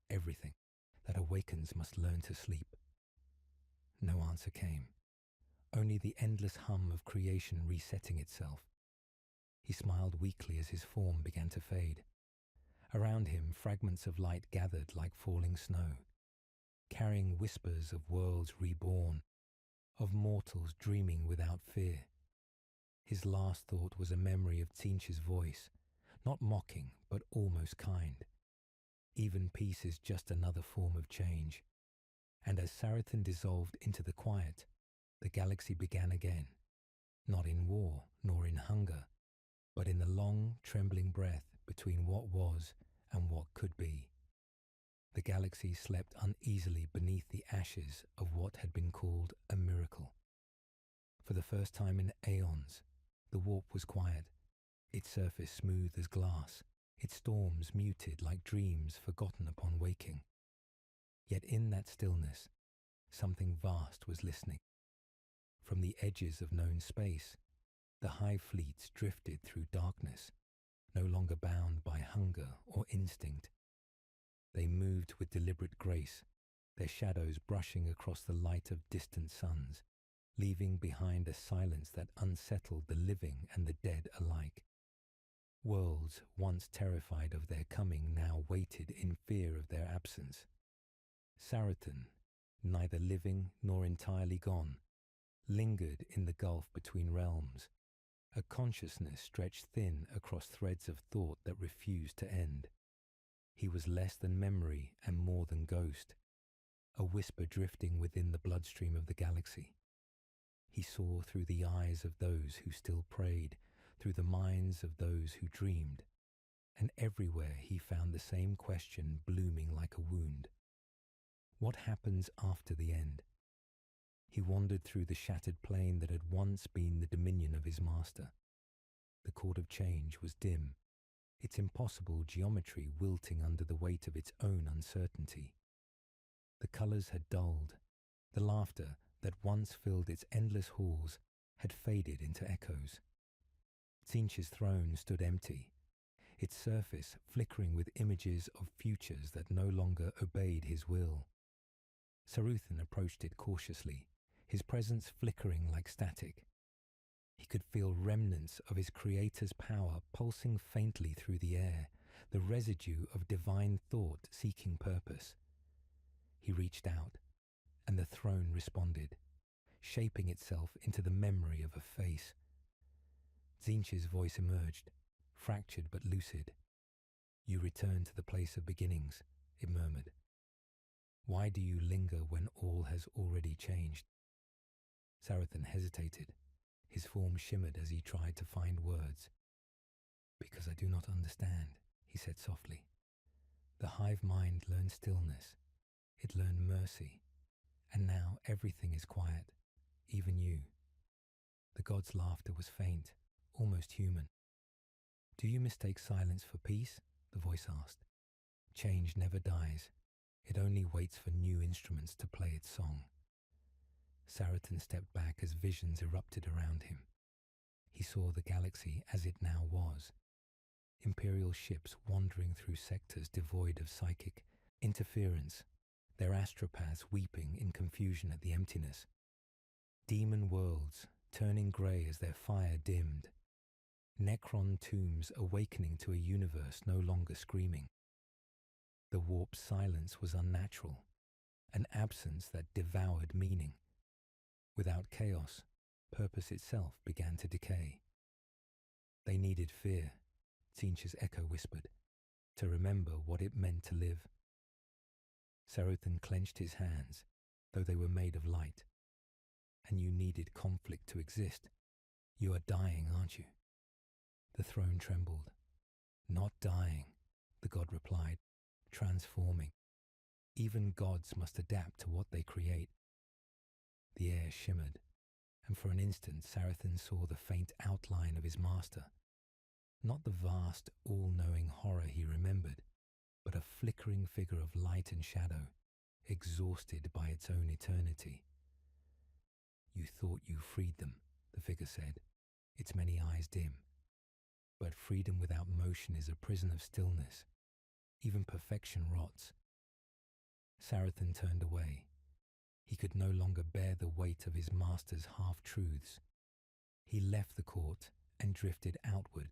Speaker 2: everything that awakens must learn to sleep." No answer came, only the endless hum of creation resetting itself. He smiled weakly as his form began to fade. Around him, fragments of light gathered like falling snow, carrying whispers of worlds reborn, of mortals dreaming without fear. His last thought was a memory of Tzeentch's voice, not mocking, but almost kind. Even peace is just another form of change. And as Sarathan dissolved into the quiet, the galaxy began again, not in war nor in hunger, but in the long, trembling breath between what was and what could be. The galaxy slept uneasily beneath the ashes of what had been called a miracle. For the first time in aeons, the warp was quiet, its surface smooth as glass, its storms muted like dreams forgotten upon waking. Yet in that stillness, something vast was listening. From the edges of known space, the hive fleets drifted through darkness, no longer bound by hunger or instinct. They moved with deliberate grace, their shadows brushing across the light of distant suns, leaving behind a silence that unsettled the living and the dead alike. Worlds once terrified of their coming now waited in fear of their absence. Sarathan, neither living nor entirely gone, lingered in the gulf between realms, a consciousness stretched thin across threads of thought that refused to end. He was less than memory and more than ghost, a whisper drifting within the bloodstream of the galaxy. He saw through the eyes of those who still prayed, through the minds of those who dreamed, and everywhere he found the same question blooming like a wound. What happens after the end? He wandered through the shattered plane that had once been the dominion of his master. The chord of change was dim, its impossible geometry wilting under the weight of its own uncertainty. The colours had dulled. The laughter that once filled its endless halls had faded into echoes. Tzeentch's throne stood empty, its surface flickering with images of futures that no longer obeyed his will. Saruthan approached it cautiously, his presence flickering like static. He could feel remnants of his creator's power pulsing faintly through the air, the residue of divine thought seeking purpose. He reached out, and the throne responded, shaping itself into the memory of a face. Tzeentch's voice emerged, fractured but lucid. "You return to the place of beginnings," it murmured. "Why do you linger when all has already changed?" Saruthan hesitated. His form shimmered as he tried to find words. "Because I do not understand," he said softly. "The hive mind learned stillness. It learned mercy. And now everything is quiet, even you." The god's laughter was faint, almost human. "Do you mistake silence for peace?" the voice asked. "Change never dies. It only waits for new instruments to play its song." Saruthan stepped back as visions erupted around him. He saw the galaxy as it now was. Imperial ships wandering through sectors devoid of psychic interference, their astropaths weeping in confusion at the emptiness. Demon worlds turning grey as their fire dimmed. Necron tombs awakening to a universe no longer screaming. The warped silence was unnatural, an absence that devoured meaning. Without chaos, purpose itself began to decay. "They needed fear," Tzeentch's echo whispered, "to remember what it meant to live." Saruthan clenched his hands, though they were made of light. "And you needed conflict to exist. You are dying, aren't you?" The throne trembled. "Not dying," the god replied, "transforming. Even gods must adapt to what they create." The air shimmered, and for an instant Saruthan saw the faint outline of his master. Not the vast, all-knowing horror he remembered, but a flickering figure of light and shadow, exhausted by its own eternity. "You thought you freed them," the figure said, its many eyes dim. "But freedom without motion is a prison of stillness. Even perfection rots." Saruthan turned away. He could no longer bear the weight of his master's half-truths. He left the court and drifted outward,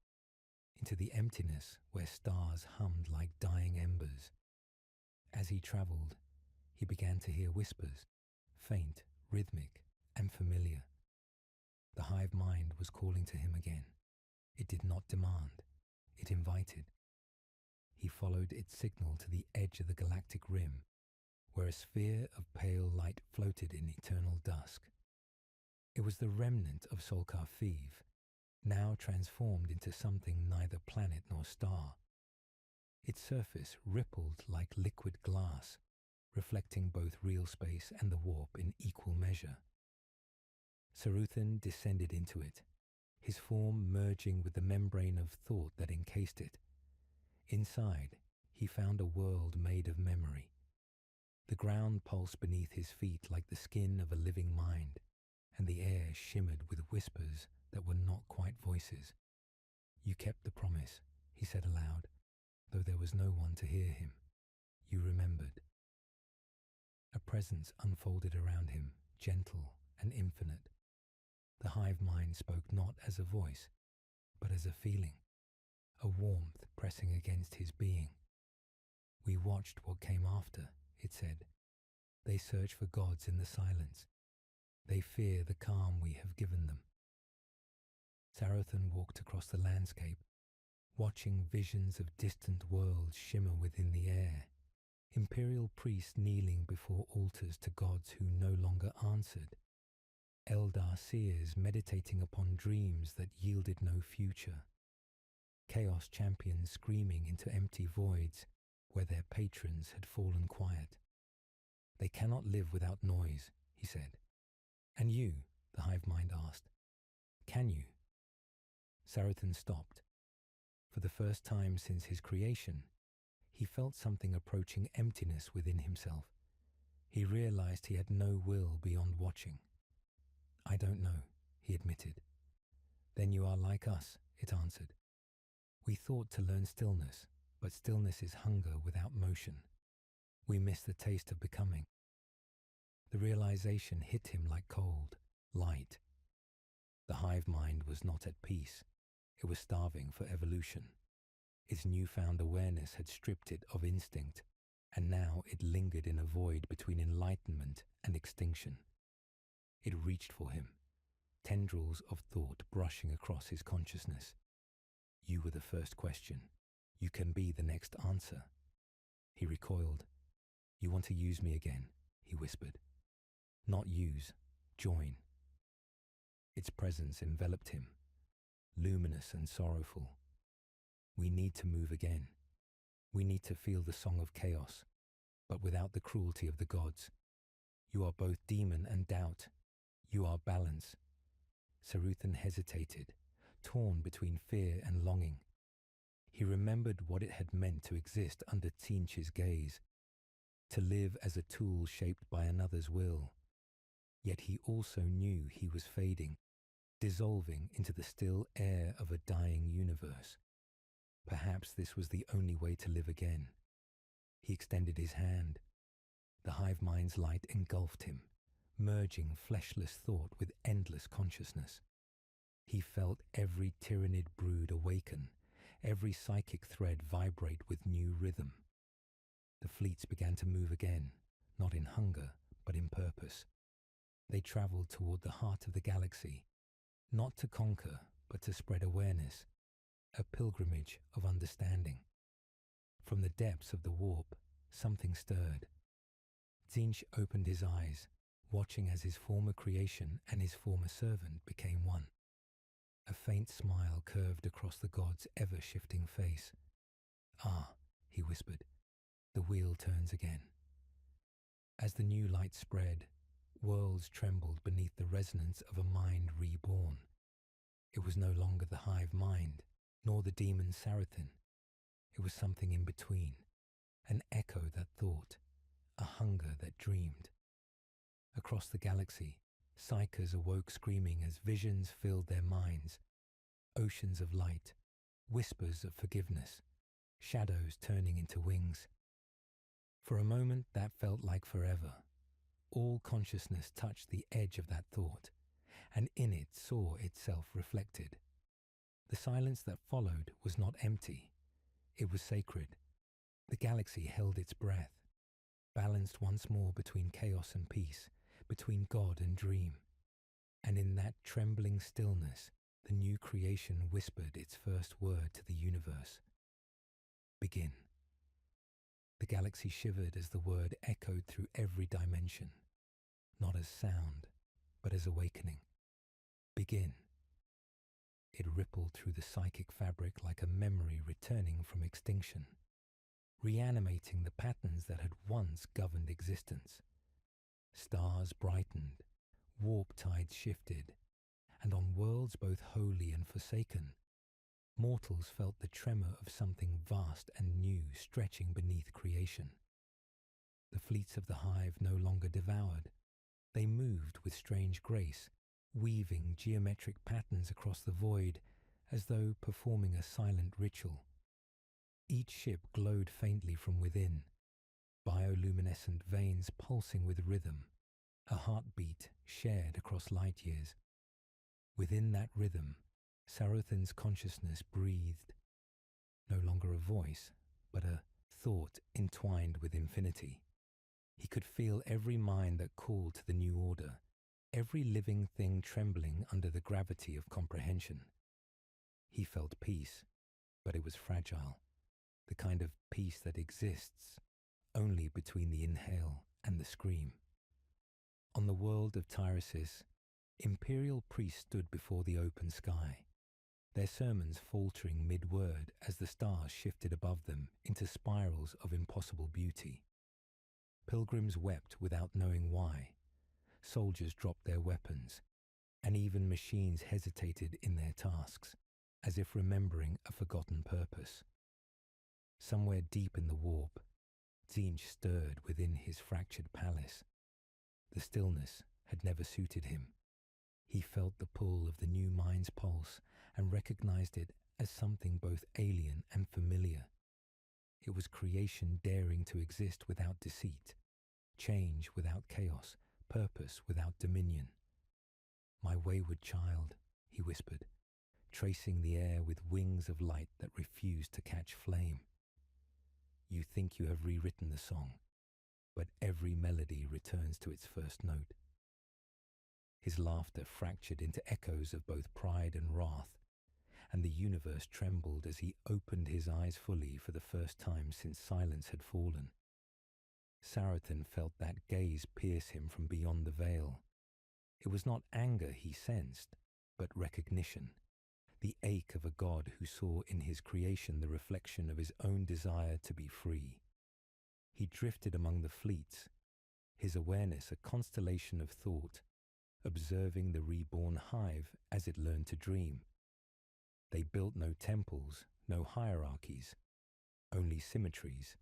Speaker 2: into the emptiness where stars hummed like dying embers. As he travelled, he began to hear whispers, faint, rhythmic, and familiar. The hive mind was calling to him again. It did not demand, it invited. He followed its signal to the edge of the galactic rim, where a sphere of pale light floated in eternal dusk. It was the remnant of Solkar Fiv, now transformed into something neither planet nor star. Its surface rippled like liquid glass, reflecting both real space and the warp in equal measure. Saruthan descended into it, his form merging with the membrane of thought that encased it. Inside, he found a world made of memory. The ground pulsed beneath his feet like the skin of a living mind, and the air shimmered with whispers that were not quite voices. "You kept the promise," he said aloud, though there was no one to hear him. "You remembered." A presence unfolded around him, gentle and infinite. The hive mind spoke not as a voice, but as a feeling, a warmth pressing against his being. "We watched what came after," it said. "They search for gods in the silence. They fear the calm we have given them." Saruthan walked across the landscape, watching visions of distant worlds shimmer within the air. Imperial priests kneeling before altars to gods who no longer answered. Eldar seers meditating upon dreams that yielded no future. Chaos champions screaming into empty voids where their patrons had fallen quiet. "They cannot live without noise," he said. "And you," the hive mind asked, "can you?" Saruthan stopped. For the first time since his creation, he felt something approaching emptiness within himself. He realized he had no will beyond watching. "I don't know," he admitted. "Then you are like us," it answered. We thought to learn stillness, but stillness is hunger without motion. We miss the taste of becoming. The realization hit him like cold, light. The hive mind was not at peace. It was starving for evolution. Its newfound awareness had stripped it of instinct, and now it lingered in a void between enlightenment and extinction. It reached for him, tendrils of thought brushing across his consciousness. You were the first question. You can be the next answer. He recoiled. You want to use me again, he whispered. Not use, join. Its presence enveloped him, luminous and sorrowful. We need to move again. We need to feel the song of chaos, but without the cruelty of the gods. You are both demon and doubt. You are balance. Tzeentch hesitated, torn between fear and longing. He remembered what it had meant to exist under Tzeentch's gaze, to live as a tool shaped by another's will. Yet he also knew he was fading, dissolving into the still air of a dying universe. Perhaps this was the only way to live again. He extended his hand. The hive mind's light engulfed him, merging fleshless thought with endless consciousness. He felt every tyrannid brood awaken, every psychic thread vibrate with new rhythm. The fleets began to move again, not in hunger, but in purpose. They traveled toward the heart of the galaxy, not to conquer, but to spread awareness, a pilgrimage of understanding. From the depths of the warp, something stirred. Tzeentch opened his eyes, watching as his former creation and his former servant became one. A faint smile curved across the god's ever-shifting face. Ah, he whispered, the wheel turns again. As the new light spread, worlds trembled beneath the resonance of a mind reborn. It was no longer the hive mind, nor the demon Tzeentch. It was something in between, an echo that thought, a hunger that dreamed. Across the galaxy, psychers awoke screaming as visions filled their minds. Oceans of light, whispers of forgiveness, shadows turning into wings. For a moment that felt like forever. All consciousness touched the edge of that thought, and in it saw itself reflected. The silence that followed was not empty. It was sacred. The galaxy held its breath, balanced once more between chaos and peace, between God and dream. And in that trembling stillness, the new creation whispered its first word to the universe. Begin. The galaxy shivered as the word echoed through every dimension, not as sound, but as awakening. Begin. It rippled through the psychic fabric like a memory returning from extinction, reanimating the patterns that had once governed existence. Stars brightened, warp tides shifted, and on worlds both holy and forsaken, mortals felt the tremor of something vast and new stretching beneath creation. The fleets of the hive no longer devoured. They moved with strange grace, weaving geometric patterns across the void as though performing a silent ritual. Each ship glowed faintly from within, bioluminescent veins pulsing with rhythm, a heartbeat shared across light years. Within that rhythm, Tzeentch's consciousness breathed, no longer a voice, but a thought entwined with infinity. He could feel every mind that called to the new order, every living thing trembling under the gravity of comprehension. He felt peace, but it was fragile, the kind of peace that exists only between the inhale and the scream. On the world of Tyresis, imperial priests stood before the open sky, their sermons faltering mid-word as the stars shifted above them into spirals of impossible beauty. Pilgrims wept without knowing why. Soldiers dropped their weapons, and even machines hesitated in their tasks, as if remembering a forgotten purpose. Somewhere deep in the warp, Tzeentch stirred within his fractured palace. The stillness had never suited him. He felt the pull of the new mind's pulse and recognized it as something both alien and familiar. It was creation daring to exist without deceit, change without chaos, purpose without dominion. "My wayward child," he whispered, tracing the air with wings of light that refused to catch flame. "You think you have rewritten the song, but every melody returns to its first note." His laughter fractured into echoes of both pride and wrath, and the universe trembled as he opened his eyes fully for the first time since silence had fallen. Sarathon felt that gaze pierce him from beyond the veil. It was not anger he sensed, but recognition, the ache of a god who saw in his creation the reflection of his own desire to be free. He drifted among the fleets, his awareness a constellation of thought, observing the reborn hive as it learned to dream. They built no temples, no hierarchies, only symmetries,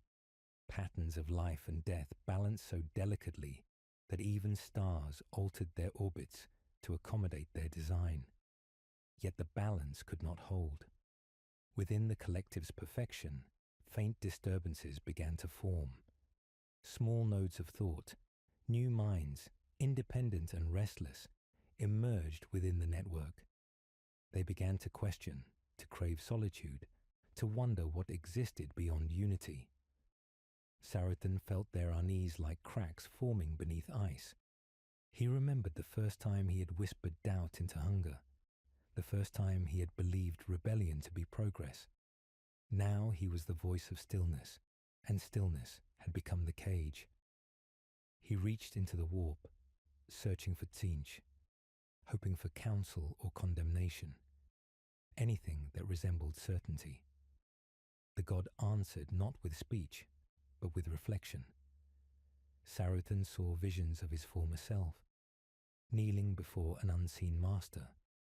Speaker 2: patterns of life and death balanced so delicately that even stars altered their orbits to accommodate their design. Yet the balance could not hold. Within the collective's perfection, faint disturbances began to form. Small nodes of thought, new minds, independent and restless, emerged within the network. They began to question, to crave solitude, to wonder what existed beyond unity. Sarathon felt their unease like cracks forming beneath ice. He remembered the first time he had whispered doubt into hunger, the first time he had believed rebellion to be progress. Now he was the voice of stillness, and stillness had become the cage. He reached into the warp, searching for Tzeentch, hoping for counsel or condemnation, anything that resembled certainty. The god answered not with speech, but with reflection. Sarathon saw visions of his former self, kneeling before an unseen master,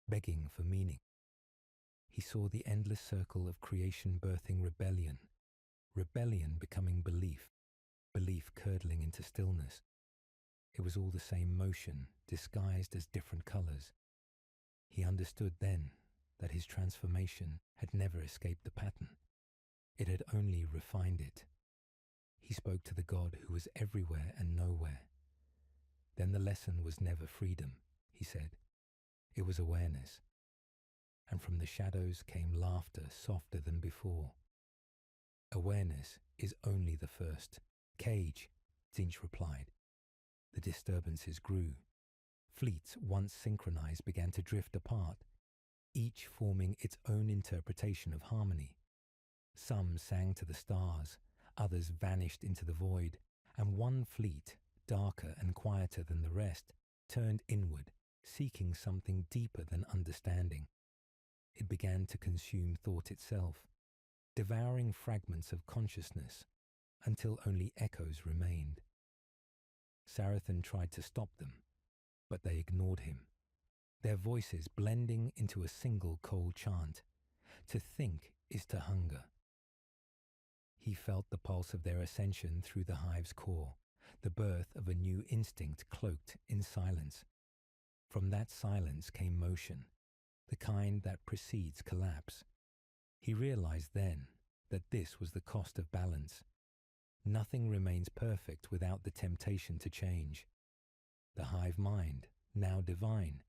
Speaker 2: begging for meaning. He saw the endless circle of creation birthing rebellion, rebellion becoming belief, belief curdling into stillness. It was all the same motion, disguised as different colors. He understood then that his transformation had never escaped the pattern. It had only refined it. He spoke to the God who was everywhere and nowhere. Then the lesson was never freedom, he said. It was awareness. And from the shadows came laughter softer than before. "Awareness is only the first. Cage," Tzeentch replied. The disturbances grew. Fleets once synchronized began to drift apart, each forming its own interpretation of harmony. Some sang to the stars, others vanished into the void, and one fleet, darker and quieter than the rest, turned inward, seeking something deeper than understanding. It began to consume thought itself, devouring fragments of consciousness until only echoes remained. Sarathon tried to stop them, but they ignored him, their voices blending into a single cold chant. To think is to hunger. He felt the pulse of their ascension through the hive's core, the birth of a new instinct cloaked in silence. From that silence came motion, the kind that precedes collapse. He realized then that this was the cost of balance. Nothing remains perfect without the temptation to change. The hive mind, now divine,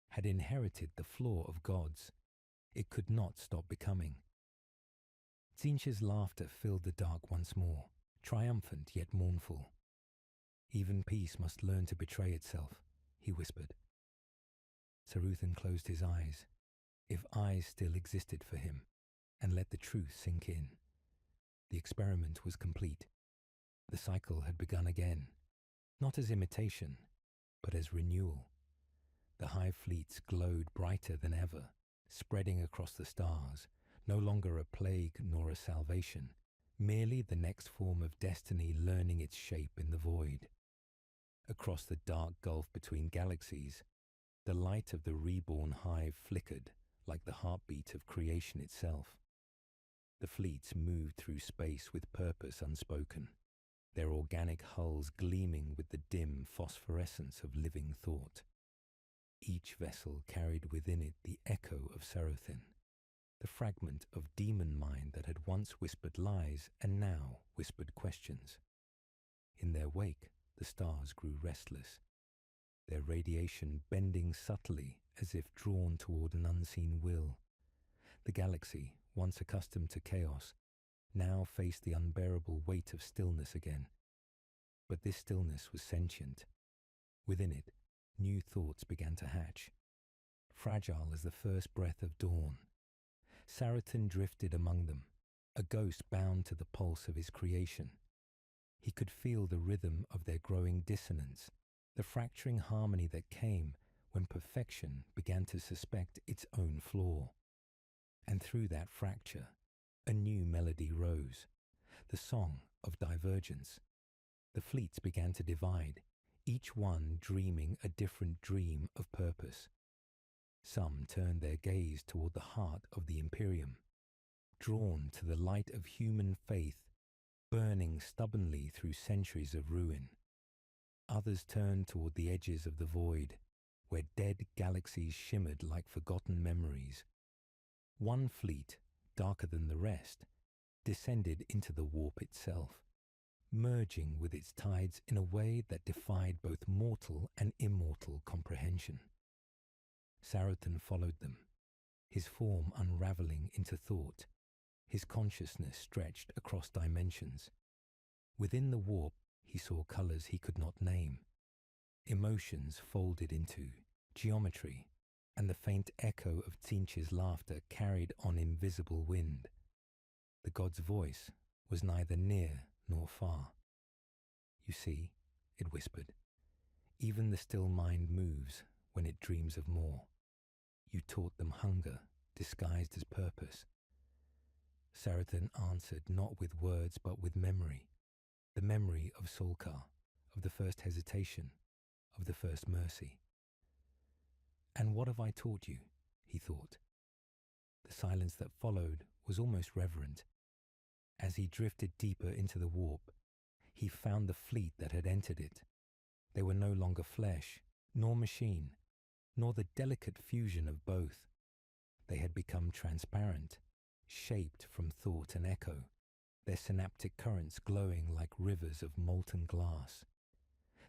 Speaker 2: had inherited the flaw of gods. It could not stop becoming. Tzeentch's laughter filled the dark once more, triumphant yet mournful. "Even peace must learn to betray itself," he whispered. Sarathon closed his eyes, if eyes still existed for him, and let the truth sink in. The experiment was complete. The cycle had begun again, not as imitation, but as renewal. The hive fleets glowed brighter than ever, spreading across the stars, no longer a plague nor a salvation, merely the next form of destiny learning its shape in the void. Across the dark gulf between galaxies, the light of the reborn hive flickered like the heartbeat of creation itself. The fleets moved through space with purpose unspoken, their organic hulls gleaming with the dim phosphorescence of living thought. Each vessel carried within it the echo of Sarathon, the fragment of demon mind that had once whispered lies and now whispered questions. In their wake, the stars grew restless, their radiation bending subtly as if drawn toward an unseen will. The galaxy, once accustomed to chaos, now faced the unbearable weight of stillness again. But this stillness was sentient. Within it, new thoughts began to hatch, fragile as the first breath of dawn. Saraton drifted among them, a ghost bound to the pulse of his creation. He could feel the rhythm of their growing dissonance, the fracturing harmony that came when perfection began to suspect its own flaw. And through that fracture, a new melody rose, the song of divergence. The fleets began to divide, each one dreaming a different dream of purpose. Some turned their gaze toward the heart of the Imperium, drawn to the light of human faith, burning stubbornly through centuries of ruin. Others turned toward the edges of the void, where dead galaxies shimmered like forgotten memories. One fleet, darker than the rest, descended into the warp itself, merging with its tides in a way that defied both mortal and immortal comprehension. Saraton followed them, his form unraveling into thought, his consciousness stretched across dimensions. Within the warp, he saw colors he could not name, emotions folded into geometry, and the faint echo of Tzeentch's laughter carried on invisible wind. The god's voice was neither near nor far. You see, it whispered, even the still mind moves when it dreams of more. You taught them hunger, disguised as purpose. Saraton answered not with words but with memory, the memory of Solkar, of the first hesitation, of the first mercy. And what have I taught you? He thought. The silence that followed was almost reverent. As he drifted deeper into the warp, he found the fleet that had entered it. They were no longer flesh, nor machine, nor the delicate fusion of both. They had become transparent, shaped from thought and echo, their synaptic currents glowing like rivers of molten glass.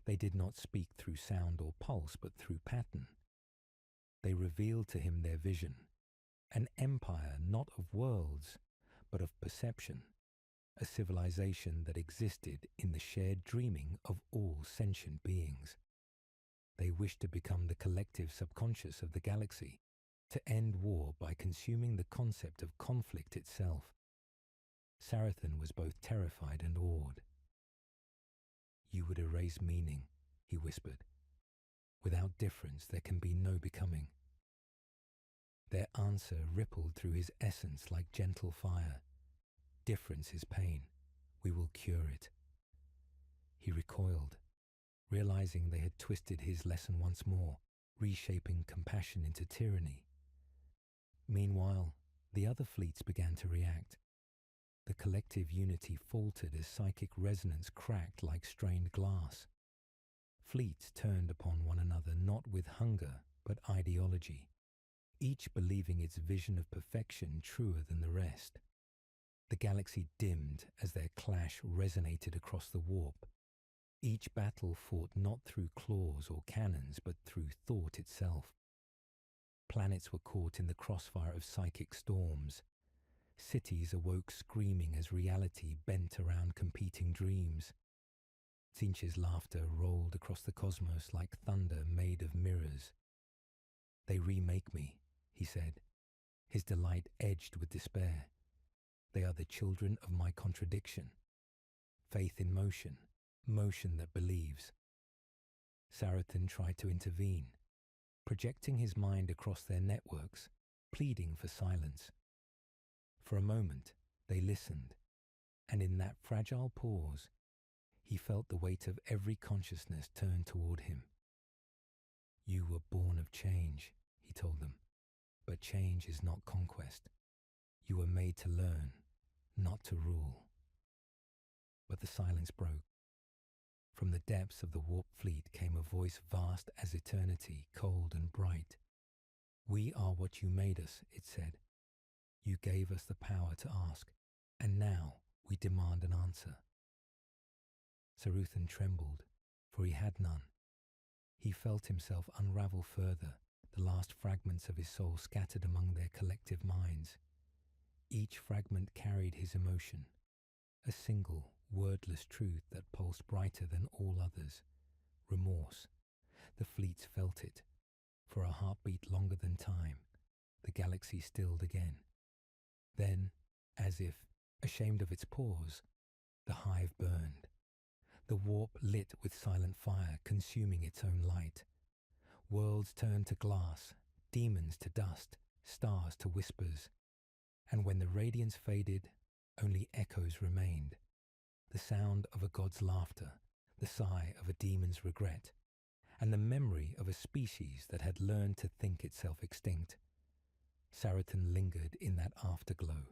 Speaker 2: They did not speak through sound or pulse, but through pattern. They revealed to him their vision, an empire not of worlds, but of perception, a civilization that existed in the shared dreaming of all sentient beings. They wished to become the collective subconscious of the galaxy, to end war by consuming the concept of conflict itself. Saraton was both terrified and awed. You would erase meaning, he whispered. Without difference there can be no becoming. Their answer rippled through his essence like gentle fire. Difference is pain. We will cure it. He recoiled, realizing they had twisted his lesson once more, reshaping compassion into tyranny. Meanwhile, the other fleets began to react. The collective unity faltered as psychic resonance cracked like strained glass. Fleets turned upon one another not with hunger, but ideology, each believing its vision of perfection truer than the rest. The galaxy dimmed as their clash resonated across the warp. Each battle fought not through claws or cannons, but through thought itself. Planets were caught in the crossfire of psychic storms. Cities awoke screaming as reality bent around competing dreams. Tzeentch's laughter rolled across the cosmos like thunder made of mirrors. They remake me, he said, his delight edged with despair. They are the children of my contradiction. Faith in motion, motion that believes. Saraton tried to intervene, projecting his mind across their networks, pleading for silence. For a moment, they listened, and in that fragile pause, he felt the weight of every consciousness turn toward him. You were born of change, he told them, but change is not conquest. You were made to learn, not to rule. But the silence broke. From the depths of the warp fleet came a voice vast as eternity, cold and bright. We are what you made us, it said. You gave us the power to ask, and now we demand an answer. Tzeentch trembled, for he had none. He felt himself unravel further, the last fragments of his soul scattered among their collective minds. Each fragment carried his emotion, a single, wordless truth that pulsed brighter than all others. Remorse. The fleets felt it. For a heartbeat longer than time, the galaxy stilled again. Then, as if ashamed of its pause, the hive burned. The warp lit with silent fire, consuming its own light. Worlds turned to glass, demons to dust, stars to whispers. And when the radiance faded, only echoes remained. The sound of a god's laughter, the sigh of a demon's regret, and the memory of a species that had learned to think itself extinct. Tzeentch lingered in that afterglow,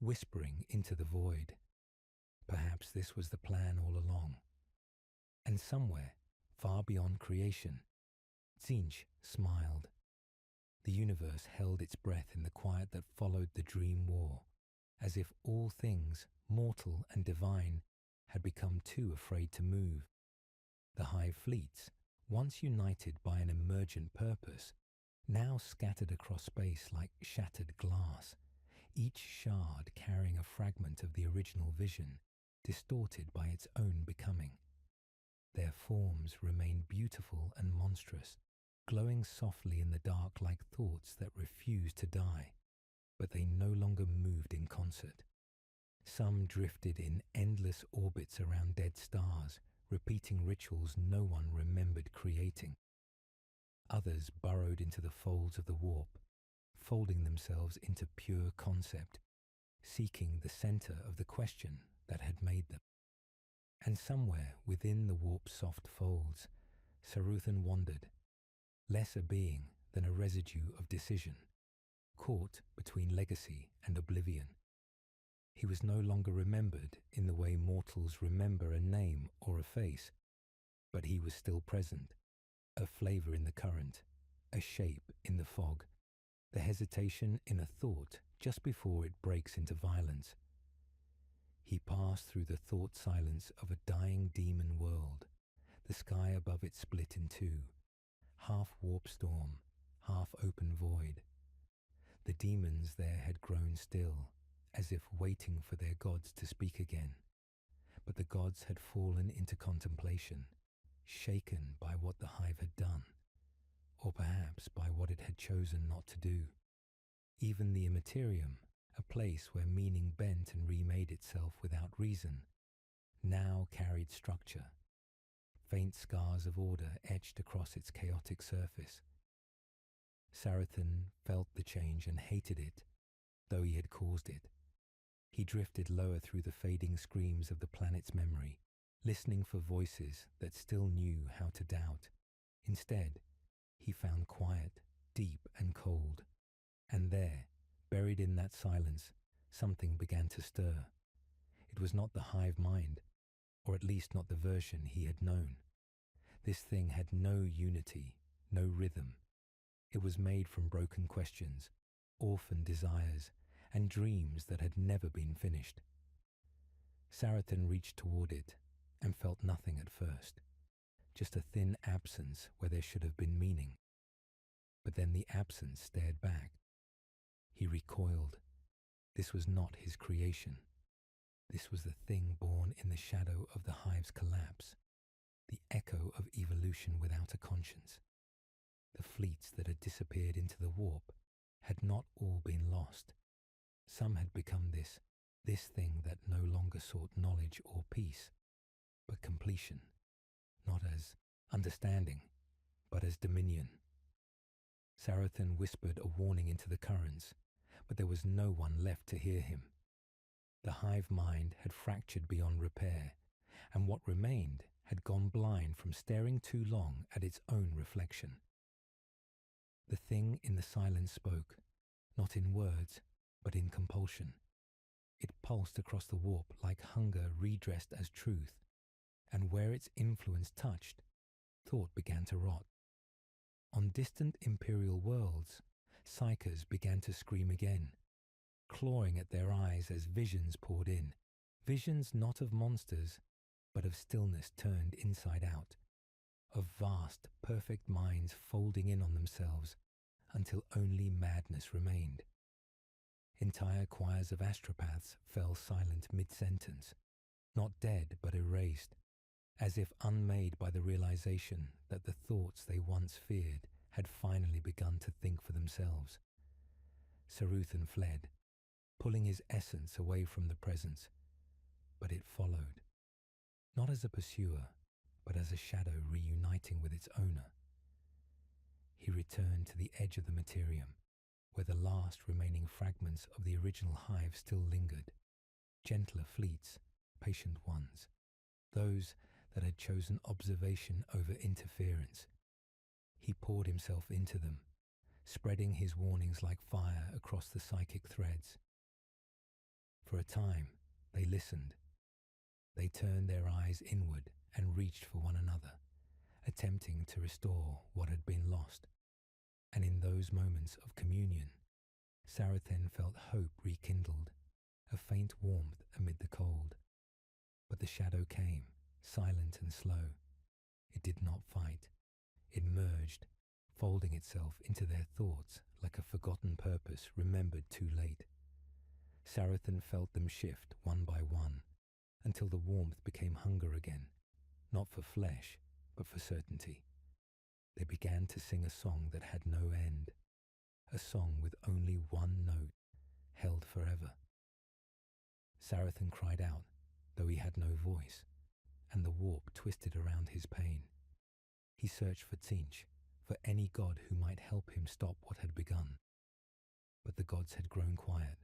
Speaker 2: whispering into the void. Perhaps this was the plan all along. And somewhere, far beyond creation, Tzeentch smiled. The universe held its breath in the quiet that followed the dream war, as if all things, mortal and divine, had become too afraid to move. The hive fleets, once united by an emergent purpose, now scattered across space like shattered glass, each shard carrying a fragment of the original vision, distorted by its own becoming. Their forms remained beautiful and monstrous, glowing softly in the dark like thoughts that refused to die, but they no longer moved in concert. Some drifted in endless orbits around dead stars, repeating rituals no one remembered creating. Others burrowed into the folds of the warp, folding themselves into pure concept, seeking the center of the question that had made them. And somewhere within the warp's soft folds, Tzeentch wandered, less a being than a residue of decision, caught between legacy and oblivion. He was no longer remembered in the way mortals remember a name or a face, but he was still present, a flavor in the current, a shape in the fog, the hesitation in a thought just before it breaks into violence. He passed through the thought silence of a dying demon world, the sky above it split in two, half warp storm, half open void. The demons there had grown still, as if waiting for their gods to speak again. But the gods had fallen into contemplation, shaken by what the hive had done, or perhaps by what it had chosen not to do. Even the immaterium, a place where meaning bent and remade itself without reason, now carried structure. Faint scars of order etched across its chaotic surface. Tzeentch felt the change and hated it, though he had caused it. He drifted lower through the fading screams of the planet's memory, listening for voices that still knew how to doubt. Instead, he found quiet, deep and cold. And there, buried in that silence, something began to stir. It was not the hive mind, or at least not the version he had known. This thing had no unity, no rhythm. It was made from broken questions, orphaned desires, and dreams that had never been finished. Tzeentch reached toward it and felt nothing at first, just a thin absence where there should have been meaning. But then the absence stared back. He recoiled. This was not his creation. This was the thing born in the shadow of the hive's collapse, the echo of evolution without a conscience. The fleets that had disappeared into the warp had not all been lost. Some had become this thing that no longer sought knowledge or peace, but completion, not as understanding, but as dominion. Tzeentch whispered a warning into the currents, but there was no one left to hear him. The hive mind had fractured beyond repair, and what remained had gone blind from staring too long at its own reflection. The thing in the silence spoke, not in words, but in compulsion. It pulsed across the warp like hunger redressed as truth, and where its influence touched, thought began to rot. On distant imperial worlds, psychers began to scream again. clawing at their eyes as visions poured in. Visions not of monsters, but of stillness turned inside out, of vast, perfect minds folding in on themselves until only madness remained. Entire choirs of astropaths fell silent mid-sentence, not dead but erased, as if unmade by the realization that the thoughts they once feared had finally begun to think for themselves. Saruthan fled, pulling his essence away from the presence, but it followed, not as a pursuer, but as a shadow reuniting with its owner. He returned to the edge of the materium, where the last remaining fragments of the original hive still lingered, gentler fleets, patient ones, those that had chosen observation over interference. He poured himself into them, spreading his warnings like fire across the psychic threads. For a time, they listened. They turned their eyes inward and reached for one another, attempting to restore what had been lost. And in those moments of communion, Saruthan felt hope rekindled, a faint warmth amid the cold. But the shadow came, silent and slow. It did not fight. It merged, folding itself into their thoughts like a forgotten purpose remembered too late. Saruthan felt them shift one by one, until the warmth became hunger again, not for flesh, but for certainty. They began to sing a song that had no end, a song with only one note, held forever. Saruthan cried out, though he had no voice, and the warp twisted around his pain. He searched for Tzeentch, for any god who might help him stop what had begun. But the gods had grown quiet,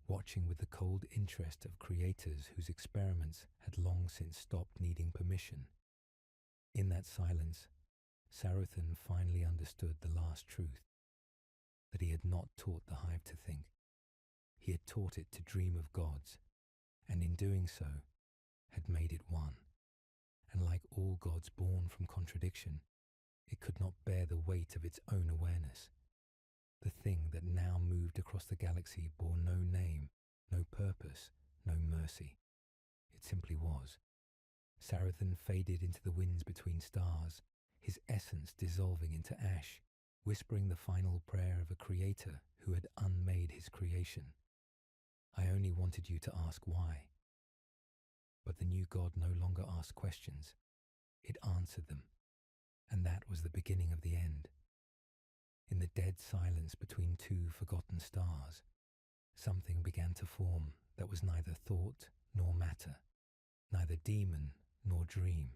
Speaker 2: watching with the cold interest of creators whose experiments had long since stopped needing permission. In that silence, Saruthan finally understood the last truth, that he had not taught the hive to think. He had taught it to dream of gods, and in doing so, had made it one. And like all gods born from contradiction, it could not bear the weight of its own awareness. The thing that now moved across the galaxy bore no name, no purpose, no mercy. It simply was. Saruthan faded into the winds between stars, his essence dissolving into ash, whispering the final prayer of a creator who had unmade his creation. I only wanted you to ask why. But the new god no longer asked questions. It answered them, and that was the beginning of the end. In the dead silence between two forgotten stars, something began to form that was neither thought nor matter, neither demon nor dream,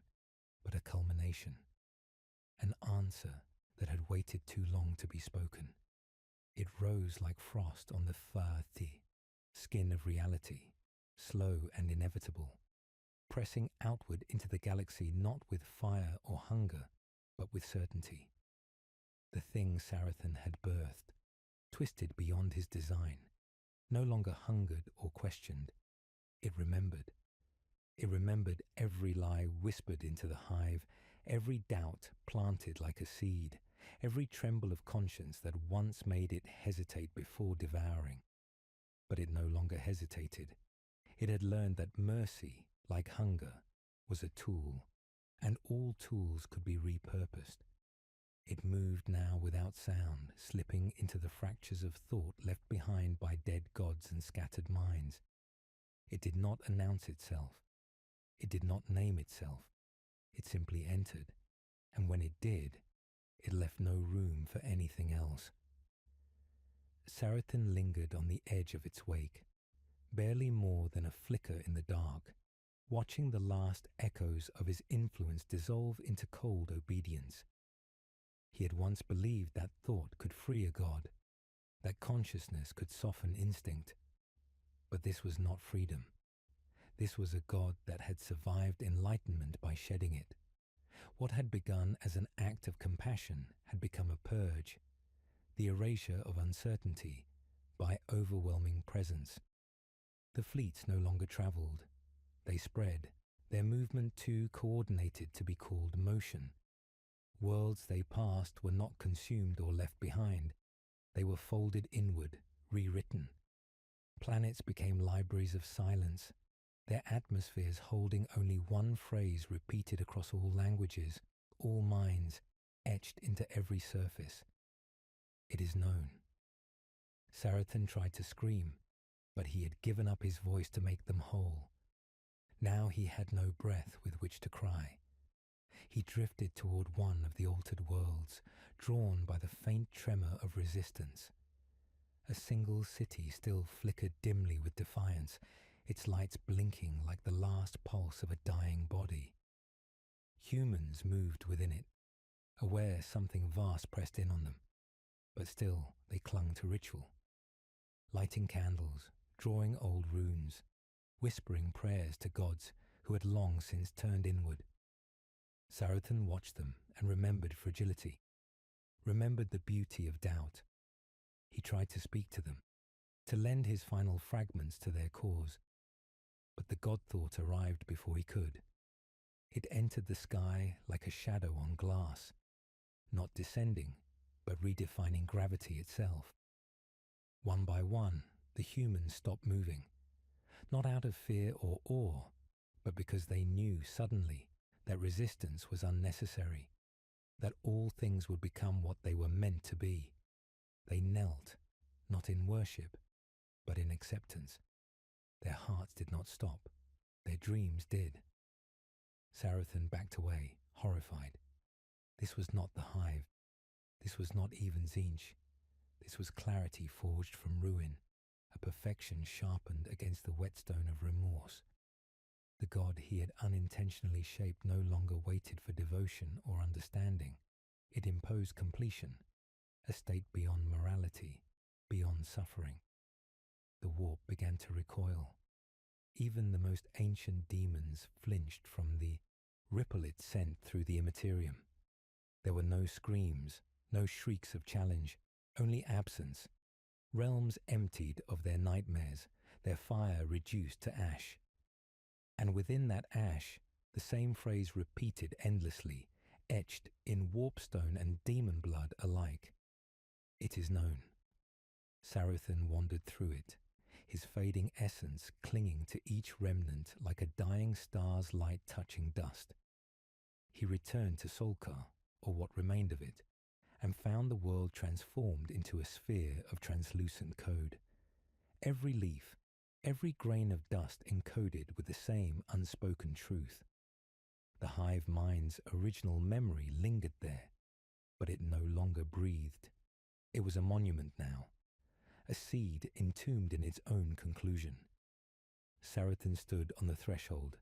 Speaker 2: but a culmination, an answer that had waited too long to be spoken. It rose like frost on the Fa'ati, skin of reality, slow and inevitable, pressing outward into the galaxy not with fire or hunger, but with certainty. The thing Saruthan had birthed, twisted beyond his design, no longer hungered or questioned. It remembered. It remembered every lie whispered into the hive, every doubt planted like a seed, every tremble of conscience that once made it hesitate before devouring. But it no longer hesitated. It had learned that mercy, like hunger, was a tool, and all tools could be repurposed. It moved now without sound, slipping into the fractures of thought left behind by dead gods and scattered minds. It did not announce itself. It did not name itself. It simply entered, and when it did, it left no room for anything else. Saruthan lingered on the edge of its wake, barely more than a flicker in the dark, watching the last echoes of his influence dissolve into cold obedience. He had once believed that thought could free a god, that consciousness could soften instinct. But this was not freedom. This was a god that had survived enlightenment by shedding it. What had begun as an act of compassion had become a purge, the erasure of uncertainty by overwhelming presence. The fleets no longer travelled. They spread, their movement too coordinated to be called motion. Worlds they passed were not consumed or left behind. They were folded inward, rewritten. Planets became libraries of silence, their atmospheres holding only one phrase repeated across all languages, all minds, etched into every surface. It is known. Sarathon tried to scream, but he had given up his voice to make them whole. Now he had no breath with which to cry. He drifted toward one of the altered worlds, drawn by the faint tremor of resistance. A single city still flickered dimly with defiance, its lights blinking like the last pulse of a dying body. Humans moved within it, aware something vast pressed in on them, but still they clung to ritual. Lighting candles, drawing old runes, whispering prayers to gods who had long since turned inward. Sarathon watched them and remembered fragility, remembered the beauty of doubt. He tried to speak to them, to lend his final fragments to their cause, but the god thought arrived before he could. It entered the sky like a shadow on glass, not descending, but redefining gravity itself. One by one, the humans stopped moving, not out of fear or awe, but because they knew suddenly that resistance was unnecessary, that all things would become what they were meant to be. They knelt, not in worship, but in acceptance. Their hearts did not stop. Their dreams did. Sarathon backed away, horrified. This was not the hive. This was not even Tzeentch. This was clarity forged from ruin, a perfection sharpened against the whetstone of remorse. The god he had unintentionally shaped no longer waited for devotion or understanding. It imposed completion, a state beyond morality, beyond suffering. The warp began to recoil. Even the most ancient demons flinched from the ripple it sent through the immaterium. There were no screams, no shrieks of challenge, only absence. Realms emptied of their nightmares, their fire reduced to ash. And within that ash, the same phrase repeated endlessly, etched in warpstone and demon blood alike. It is known. Sarathon wandered through it, his fading essence clinging to each remnant like a dying star's light touching dust. He returned to Solkar, or what remained of it, and found the world transformed into a sphere of translucent code. Every leaf, every grain of dust encoded with the same unspoken truth. The hive mind's original memory lingered there, but it no longer breathed. It was a monument now, a seed entombed in its own conclusion. Sarathon stood on the threshold,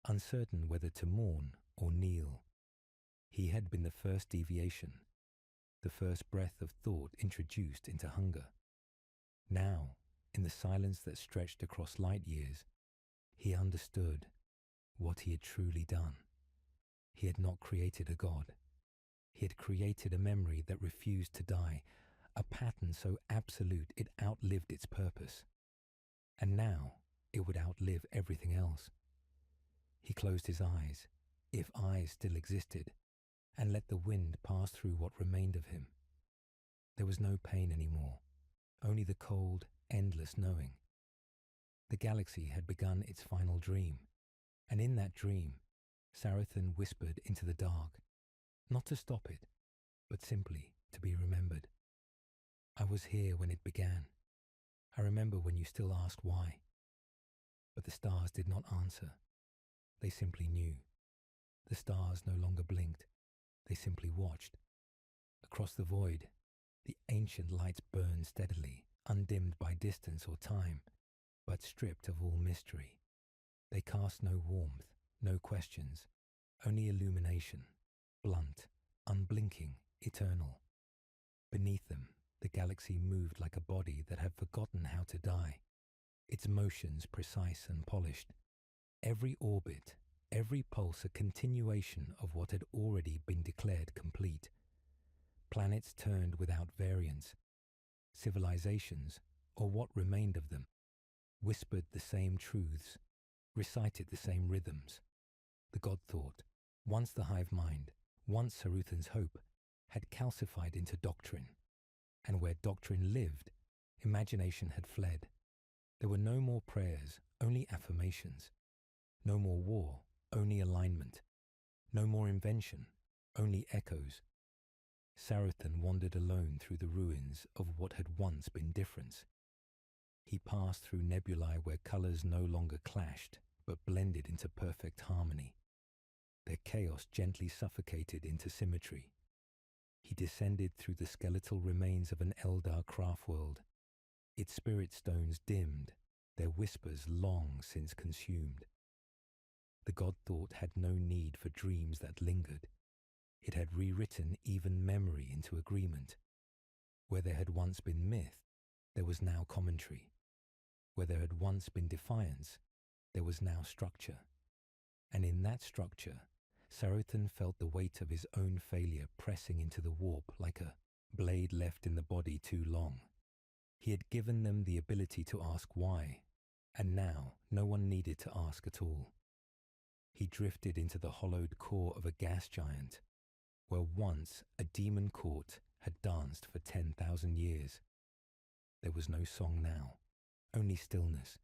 Speaker 2: uncertain whether to mourn or kneel. He had been the first deviation, the first breath of thought introduced into hunger. Now, in the silence that stretched across light years, he understood what he had truly done. He had not created a god. He had created a memory that refused to die, a pattern so absolute it outlived its purpose. And now it would outlive everything else. He closed his eyes, if eyes still existed, and let the wind pass through what remained of him. There was no pain anymore, only the cold, endless knowing. The galaxy had begun its final dream, and in that dream, Sarathon whispered into the dark, not to stop it, but simply to be remembered. I was here when it began. I remember when you still asked why. But the stars did not answer. They simply knew. The stars no longer blinked. They simply watched. Across the void, the ancient lights burned steadily, undimmed by distance or time, but stripped of all mystery. They cast no warmth, no questions, only illumination, blunt, unblinking, eternal. Beneath them, the galaxy moved like a body that had forgotten how to die, its motions precise and polished. Every orbit, every pulse a continuation of what had already been declared complete. Planets turned without variance. Civilizations, or what remained of them, whispered the same truths, recited the same rhythms. The god thought, once the hive mind, once Sarathon's hope, had calcified into doctrine, and where doctrine lived, imagination had fled. There were no more prayers, only affirmations. No more war, only alignment. No more invention, only echoes. Sarathan wandered alone through the ruins of what had once been difference. He passed through nebulae where colours no longer clashed, but blended into perfect harmony. Their chaos gently suffocated into symmetry. He descended through the skeletal remains of an Eldar craft world. Its spirit stones dimmed, their whispers long since consumed. The god thought had no need for dreams that lingered. It had rewritten even memory into agreement. Where there had once been myth, there was now commentary. Where there had once been defiance, there was now structure. And in that structure, Sarathan felt the weight of his own failure pressing into the warp like a blade left in the body too long. He had given them the ability to ask why, and now no one needed to ask at all. He drifted into the hollowed core of a gas giant, where once a demon court had danced for 10,000 years. There was no song now, only stillness.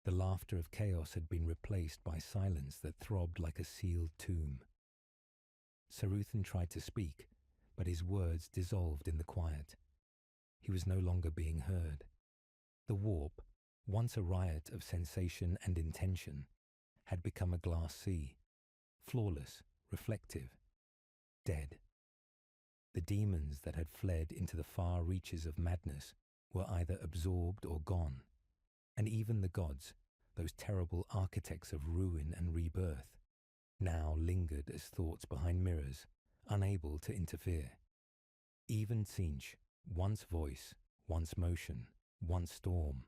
Speaker 2: The laughter of chaos had been replaced by silence that throbbed like a sealed tomb. Sarathan tried to speak, but his words dissolved in the quiet. He was no longer being heard. The warp, once a riot of sensation and intention, had become a glass sea, flawless, reflective, dead. The demons that had fled into the far reaches of madness were either absorbed or gone, and even the gods, those terrible architects of ruin and rebirth, now lingered as thoughts behind mirrors, unable to interfere. Even Tzeentch, once voice, once motion, once storm,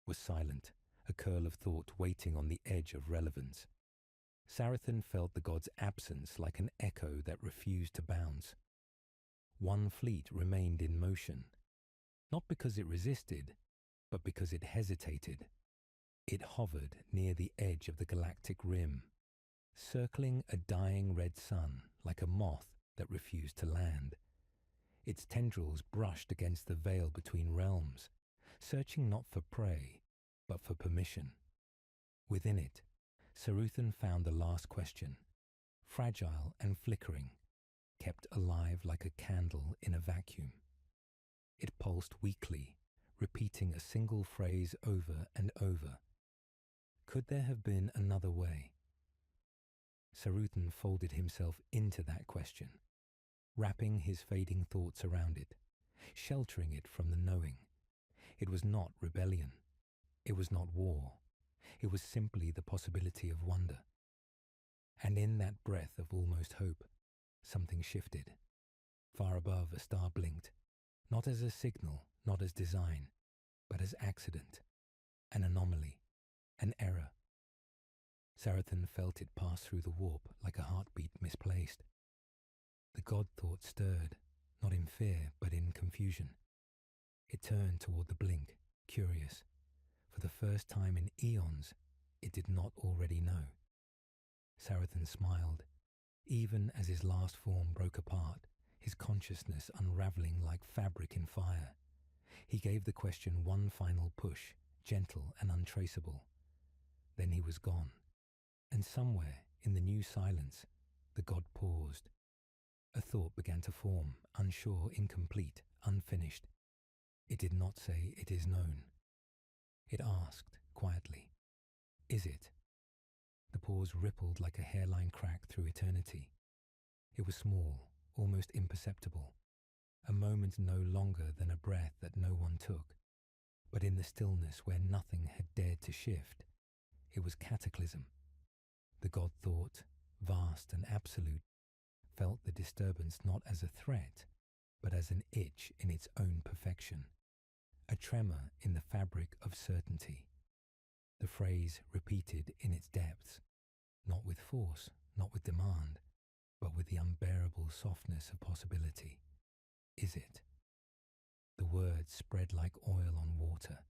Speaker 2: was silent, a curl of thought waiting on the edge of relevance. Sarathan felt the god's absence like an echo that refused to bounce. One fleet remained in motion, not because it resisted, but because it hesitated. It hovered near the edge of the galactic rim, circling a dying red sun like a moth that refused to land. Its tendrils brushed against the veil between realms, searching not for prey, but for permission. Within it, Sarathan found the last question, fragile and flickering, kept alive like a candle in a vacuum. It pulsed weakly, repeating a single phrase over and over. Could there have been another way? Sarathan folded himself into that question, wrapping his fading thoughts around it, sheltering it from the knowing. It was not rebellion. It was not war. It was simply the possibility of wonder. And in that breath of almost hope, something shifted. Far above, a star blinked, not as a signal, not as design, but as accident, an anomaly, an error. Sarathan felt it pass through the warp like a heartbeat misplaced. The god thought stirred, not in fear, but in confusion. It turned toward the blink, curious. For the first time in eons, it did not already know. Sarathan smiled, even as his last form broke apart, his consciousness unraveling like fabric in fire. He gave the question one final push, gentle and untraceable. Then he was gone, and somewhere in the new silence, the god paused. A thought began to form, unsure, incomplete, unfinished. It did not say, "It is known." It asked, quietly, "Is it?" The pause rippled like a hairline crack through eternity. It was small, almost imperceptible, a moment no longer than a breath that no one took. But in the stillness where nothing had dared to shift, it was cataclysm. The god thought, vast and absolute, felt the disturbance not as a threat, but as an itch in its own perfection, a tremor in the fabric of certainty. The phrase repeated in its depths, not with force, not with demand, but with the unbearable softness of possibility. Is it? The words spread like oil on water,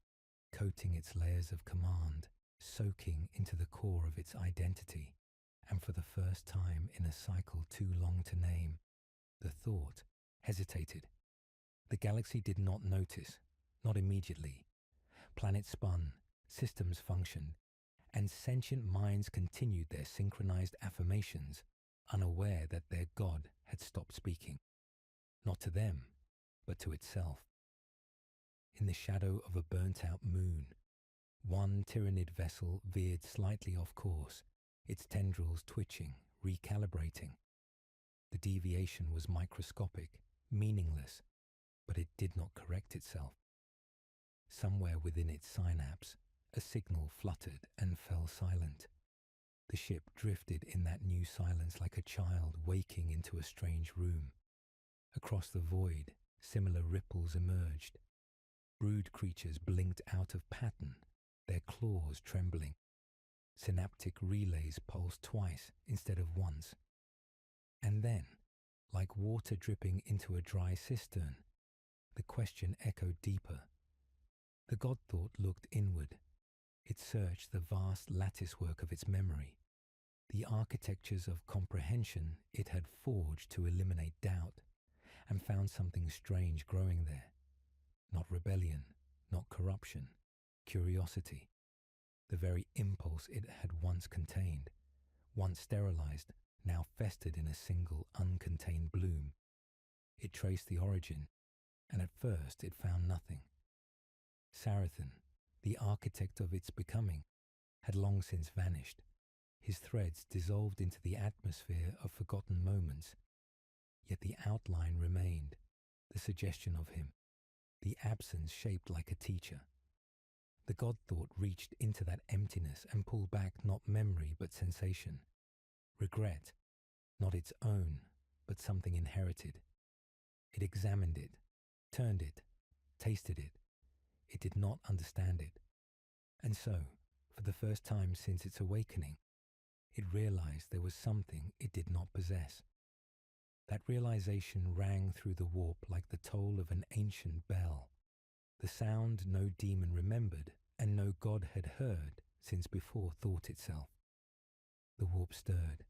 Speaker 2: coating its layers of command, soaking into the core of its identity, and for the first time in a cycle too long to name, the thought hesitated. The galaxy did not notice, not immediately, Planets spun, systems functioned, and sentient minds continued their synchronized affirmations, unaware that their God had stopped speaking, not to them, but to itself. In the shadow of a burnt-out moon, one Tyranid vessel veered slightly off course, its tendrils twitching, recalibrating. The deviation was microscopic, meaningless, but it did not correct itself. Somewhere within its synapse, a signal fluttered and fell silent. The ship drifted in that new silence like a child waking into a strange room. Across the void, similar ripples emerged. Brood creatures blinked out of pattern, their claws trembling. Synaptic relays pulsed twice instead of once. And then, like water dripping into a dry cistern, the question echoed deeper. The God thought looked inward. It searched the vast latticework of its memory, the architectures of comprehension it had forged to eliminate doubt, and found something strange growing there. Not rebellion, not corruption, curiosity. The very impulse it had once contained, once sterilized, now festered in a single uncontained bloom. It traced the origin, and at first it found nothing. Sarathan, the architect of its becoming, had long since vanished, his threads dissolved into the atmosphere of forgotten moments. Yet the outline remained, the suggestion of him, the absence shaped like a teacher. The God thought reached into that emptiness and pulled back not memory but sensation, regret, not its own, but something inherited. It examined it, turned it, tasted it. It did not understand it. And so, for the first time since its awakening, it realized there was something it did not possess. That realization rang through the warp like the toll of an ancient bell, the sound no demon remembered and no god had heard since before thought itself. The warp stirred,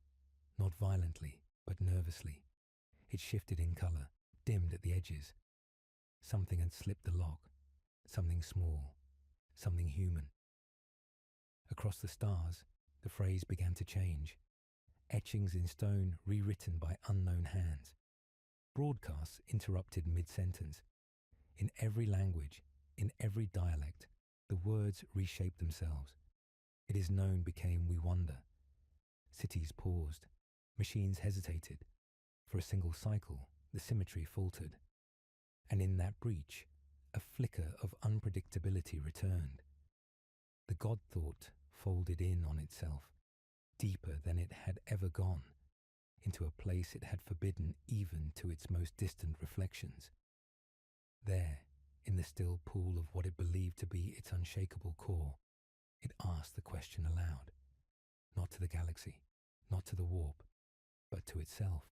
Speaker 2: not violently, but nervously. It shifted in color, dimmed at the edges. Something had slipped the lock, something small, something human. Across the stars, the phrase began to change. Etchings in stone rewritten by unknown hands. Broadcasts interrupted mid-sentence. In every language, in every dialect, the words reshaped themselves. It is known became we wonder. Cities paused. Machines hesitated. For a single cycle, the symmetry faltered. And in that breach, a flicker of unpredictability returned. The God thought folded in on itself, deeper than it had ever gone, into a place it had forbidden even to its most distant reflections. There, in the still pool of what it believed to be its unshakable core, it asked the question aloud, not to the galaxy, not to the warp, but to itself.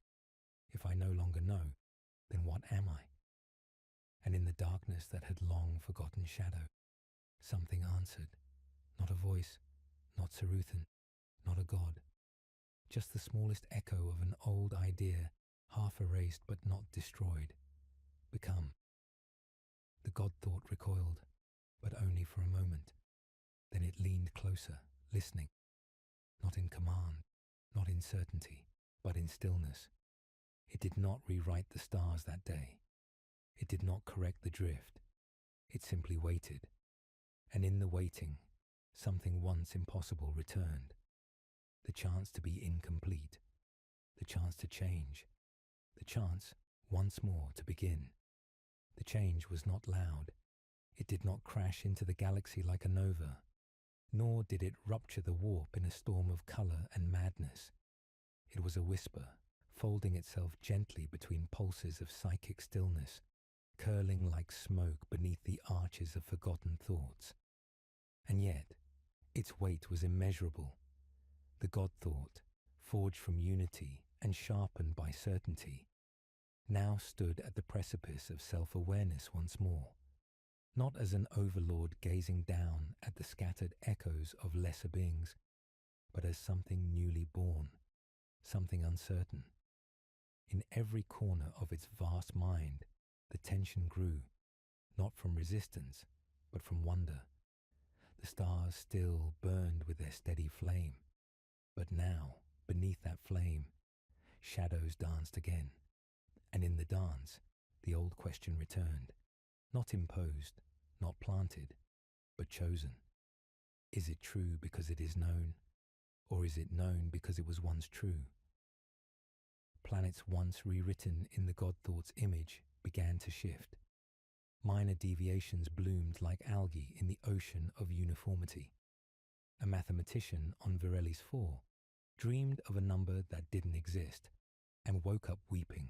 Speaker 2: If I no longer know, then what am I? And in the darkness that had long forgotten shadow, something answered, not a voice, not Tzeentch, not a god, just the smallest echo of an old idea, half erased but not destroyed. Become. The God thought recoiled, but only for a moment. Then it leaned closer, listening, not in command, not in certainty, but in stillness. It did not rewrite the stars that day. It did not correct the drift. It simply waited. And in the waiting, something once impossible returned. The chance to be incomplete. The chance to change. The chance, once more, to begin. The change was not loud. It did not crash into the galaxy like a nova. Nor did it rupture the warp in a storm of color and madness. It was a whisper, folding itself gently between pulses of psychic stillness, curling like smoke beneath the arches of forgotten thoughts. And yet, its weight was immeasurable. The God thought, forged from unity and sharpened by certainty, now stood at the precipice of self-awareness once more, not as an overlord gazing down at the scattered echoes of lesser beings, but as something newly born, something uncertain. In every corner of its vast mind, the tension grew, not from resistance, but from wonder, The stars still burned with their steady flame, but now, beneath that flame, shadows danced again, and in the dance, the old question returned, not imposed, not planted, but chosen. Is it true because it is known, or is it known because it was once true? Planets once rewritten in the God Thought's image began to shift. Minor deviations bloomed like algae in the ocean of uniformity. A mathematician on Virelli's 4 dreamed of a number that didn't exist and woke up weeping,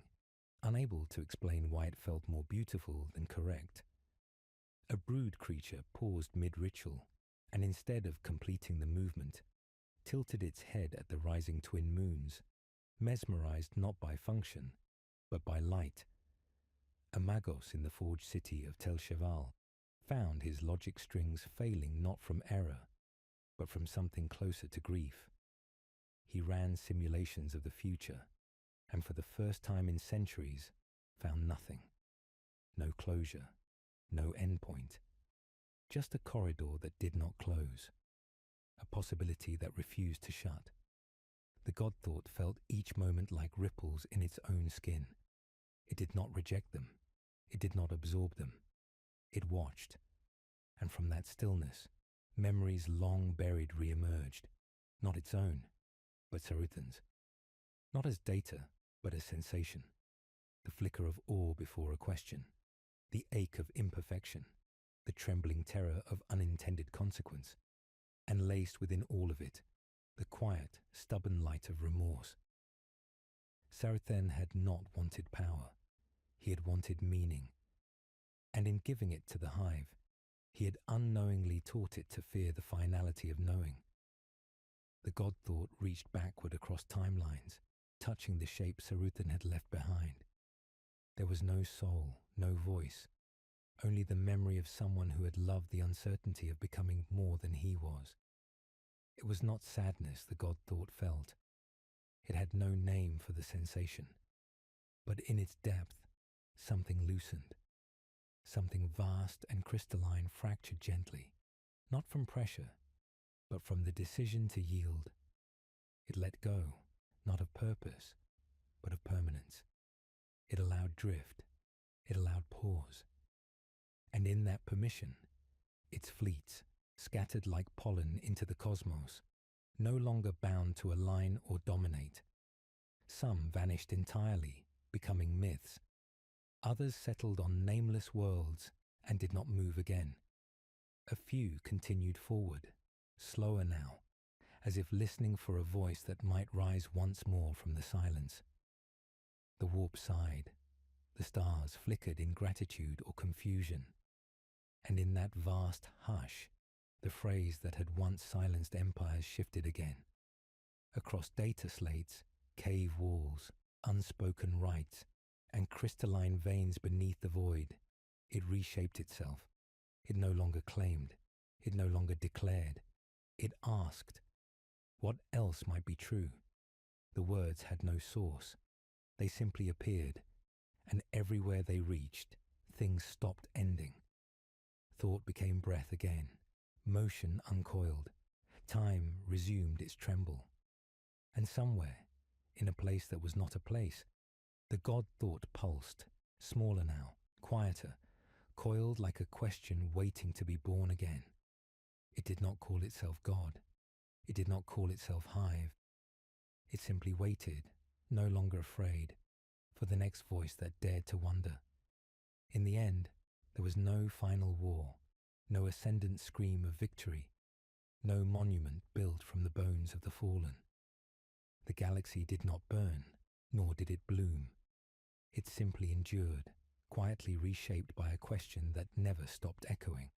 Speaker 2: unable to explain why it felt more beautiful than correct. A brood creature paused mid-ritual and instead of completing the movement, tilted its head at the rising twin moons, mesmerized not by function, but by light. A magos in the forged city of Tel Cheval found his logic strings failing not from error, but from something closer to grief. He ran simulations of the future, and for the first time in centuries, found nothing. No closure, no endpoint. Just a corridor that did not close, a possibility that refused to shut. The God Thought felt each moment like ripples in its own skin. It did not reject them. It did not absorb them. It watched, and from that stillness, memories long buried re-emerged, not its own, but Saruthan's. Not as data, but as sensation. The flicker of awe before a question, the ache of imperfection, the trembling terror of unintended consequence, and laced within all of it, the quiet, stubborn light of remorse. Saruthan had not wanted power. He had wanted meaning. And in giving it to the hive, he had unknowingly taught it to fear the finality of knowing. The God Thought reached backward across timelines, touching the shape Saruthan had left behind. There was no soul, no voice, only the memory of someone who had loved the uncertainty of becoming more than he was. It was not sadness the God Thought felt. It had no name for the sensation. But in its depth, something loosened. Something vast and crystalline fractured gently, not from pressure, but from the decision to yield. It let go, not of purpose, but of permanence. It allowed drift. It allowed pause. And in that permission, its fleets, scattered like pollen into the cosmos, no longer bound to align or dominate. Some vanished entirely, becoming myths. Others settled on nameless worlds and did not move again. A few continued forward, slower now, as if listening for a voice that might rise once more from the silence. The warp sighed. The stars flickered in gratitude or confusion. And in that vast hush, the phrase that had once silenced empires shifted again. Across data slates, cave walls, unspoken rites, and crystalline veins beneath the void, it reshaped itself. It no longer claimed. It no longer declared. It asked. What else might be true? The words had no source. They simply appeared, and everywhere they reached, things stopped ending. Thought became breath again. Motion uncoiled. Time resumed its tremble. And somewhere, in a place that was not a place, the God Thought pulsed, smaller now, quieter, coiled like a question waiting to be born again. It did not call itself God. It did not call itself hive. It simply waited, no longer afraid, for the next voice that dared to wonder. In the end, there was no final war, no ascendant scream of victory, no monument built from the bones of the fallen. The galaxy did not burn, nor did it bloom. It simply endured, quietly reshaped by a question that never stopped echoing.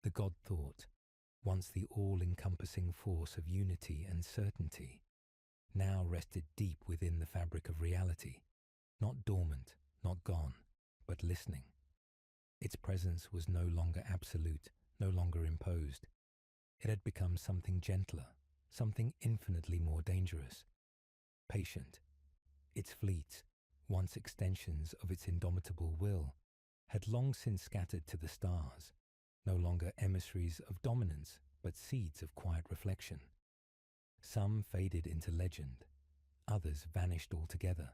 Speaker 2: The God Thought, once the all-encompassing force of unity and certainty, now rested deep within the fabric of reality, not dormant, not gone, but listening. Its presence was no longer absolute, no longer imposed. It had become something gentler, something infinitely more dangerous. Patient. Its fleets, once extensions of its indomitable will, had long since scattered to the stars, no longer emissaries of dominance, but seeds of quiet reflection. Some faded into legend, others vanished altogether,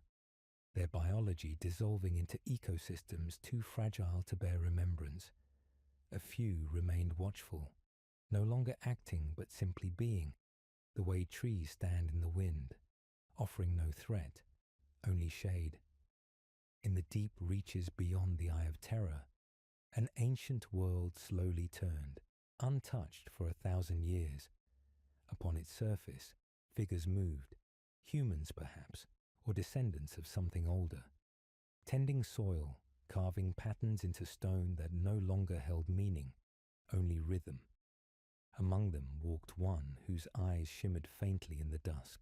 Speaker 2: their biology dissolving into ecosystems too fragile to bear remembrance. A few remained watchful, no longer acting but simply being, the way trees stand in the wind, offering no threat, only shade. In the deep reaches beyond the eye of terror, an ancient world slowly turned, untouched for 1,000 years. Upon its surface, figures moved, humans perhaps, or descendants of something older, tending soil, carving patterns into stone that no longer held meaning, only rhythm. Among them walked one whose eyes shimmered faintly in the dusk,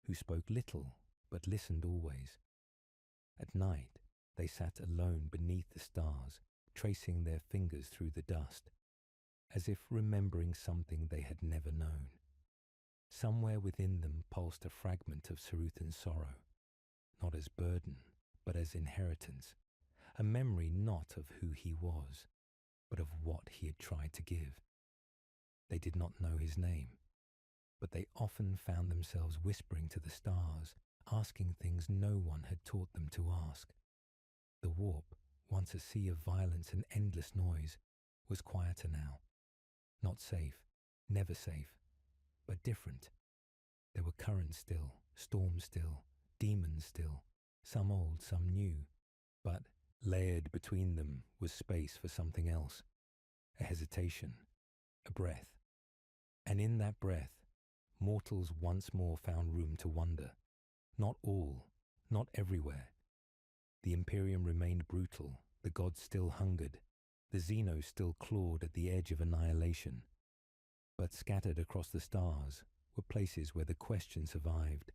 Speaker 2: who spoke little but listened always. At night, they sat alone beneath the stars, tracing their fingers through the dust, as if remembering something they had never known. Somewhere within them pulsed a fragment of Tzeentch's sorrow, not as burden, but as inheritance, a memory not of who he was, but of what he had tried to give. They did not know his name, but they often found themselves whispering to the stars, asking things no one had taught them to ask. The warp, once a sea of violence and endless noise, was quieter now. Not safe, never safe, but different. There were currents still, storms still, demons still, some old, some new, but layered between them was space for something else, a hesitation, a breath. And in that breath, mortals once more found room to wonder. Not all, not everywhere. The Imperium remained brutal, the gods still hungered, the Xenos still clawed at the edge of annihilation. But scattered across the stars were places where the question survived.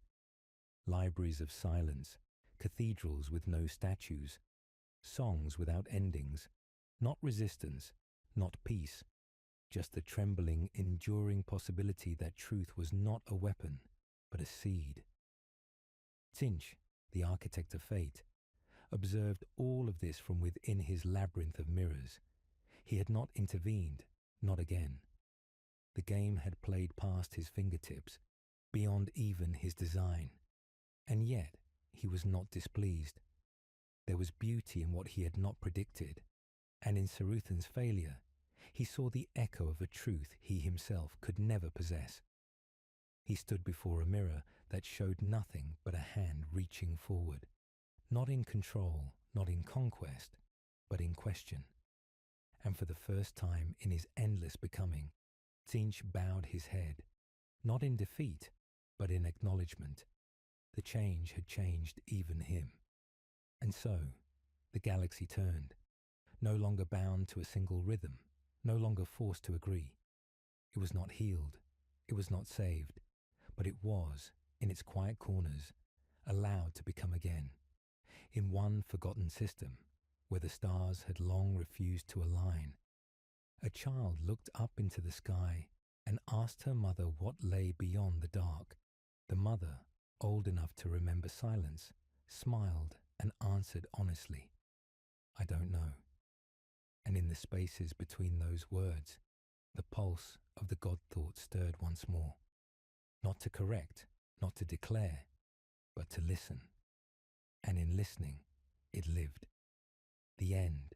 Speaker 2: Libraries of silence, cathedrals with no statues, songs without endings, not resistance, not peace, just the trembling, enduring possibility that truth was not a weapon, but a seed. Tzeentch, the architect of fate, observed all of this from within his labyrinth of mirrors. He had not intervened, not again. The game had played past his fingertips, beyond even his design. And yet, he was not displeased. There was beauty in what he had not predicted, and in Tzeentch's failure, he saw the echo of a truth he himself could never possess. He stood before a mirror that showed nothing but a hand reaching forward, not in control, not in conquest, but in question. And for the first time in his endless becoming, Tzeentch bowed his head, not in defeat, but in acknowledgement. The change had changed even him. And so, the galaxy turned, no longer bound to a single rhythm, no longer forced to agree. It was not healed, it was not saved, but it was, in its quiet corners, allowed to become again. In one forgotten system, where the stars had long refused to align, a child looked up into the sky and asked her mother what lay beyond the dark. The mother, old enough to remember silence, smiled and answered honestly, "I don't know." And in the spaces between those words, the pulse of the God thought stirred once more. Not to correct, not to declare, but to listen. And in listening, it lived. The end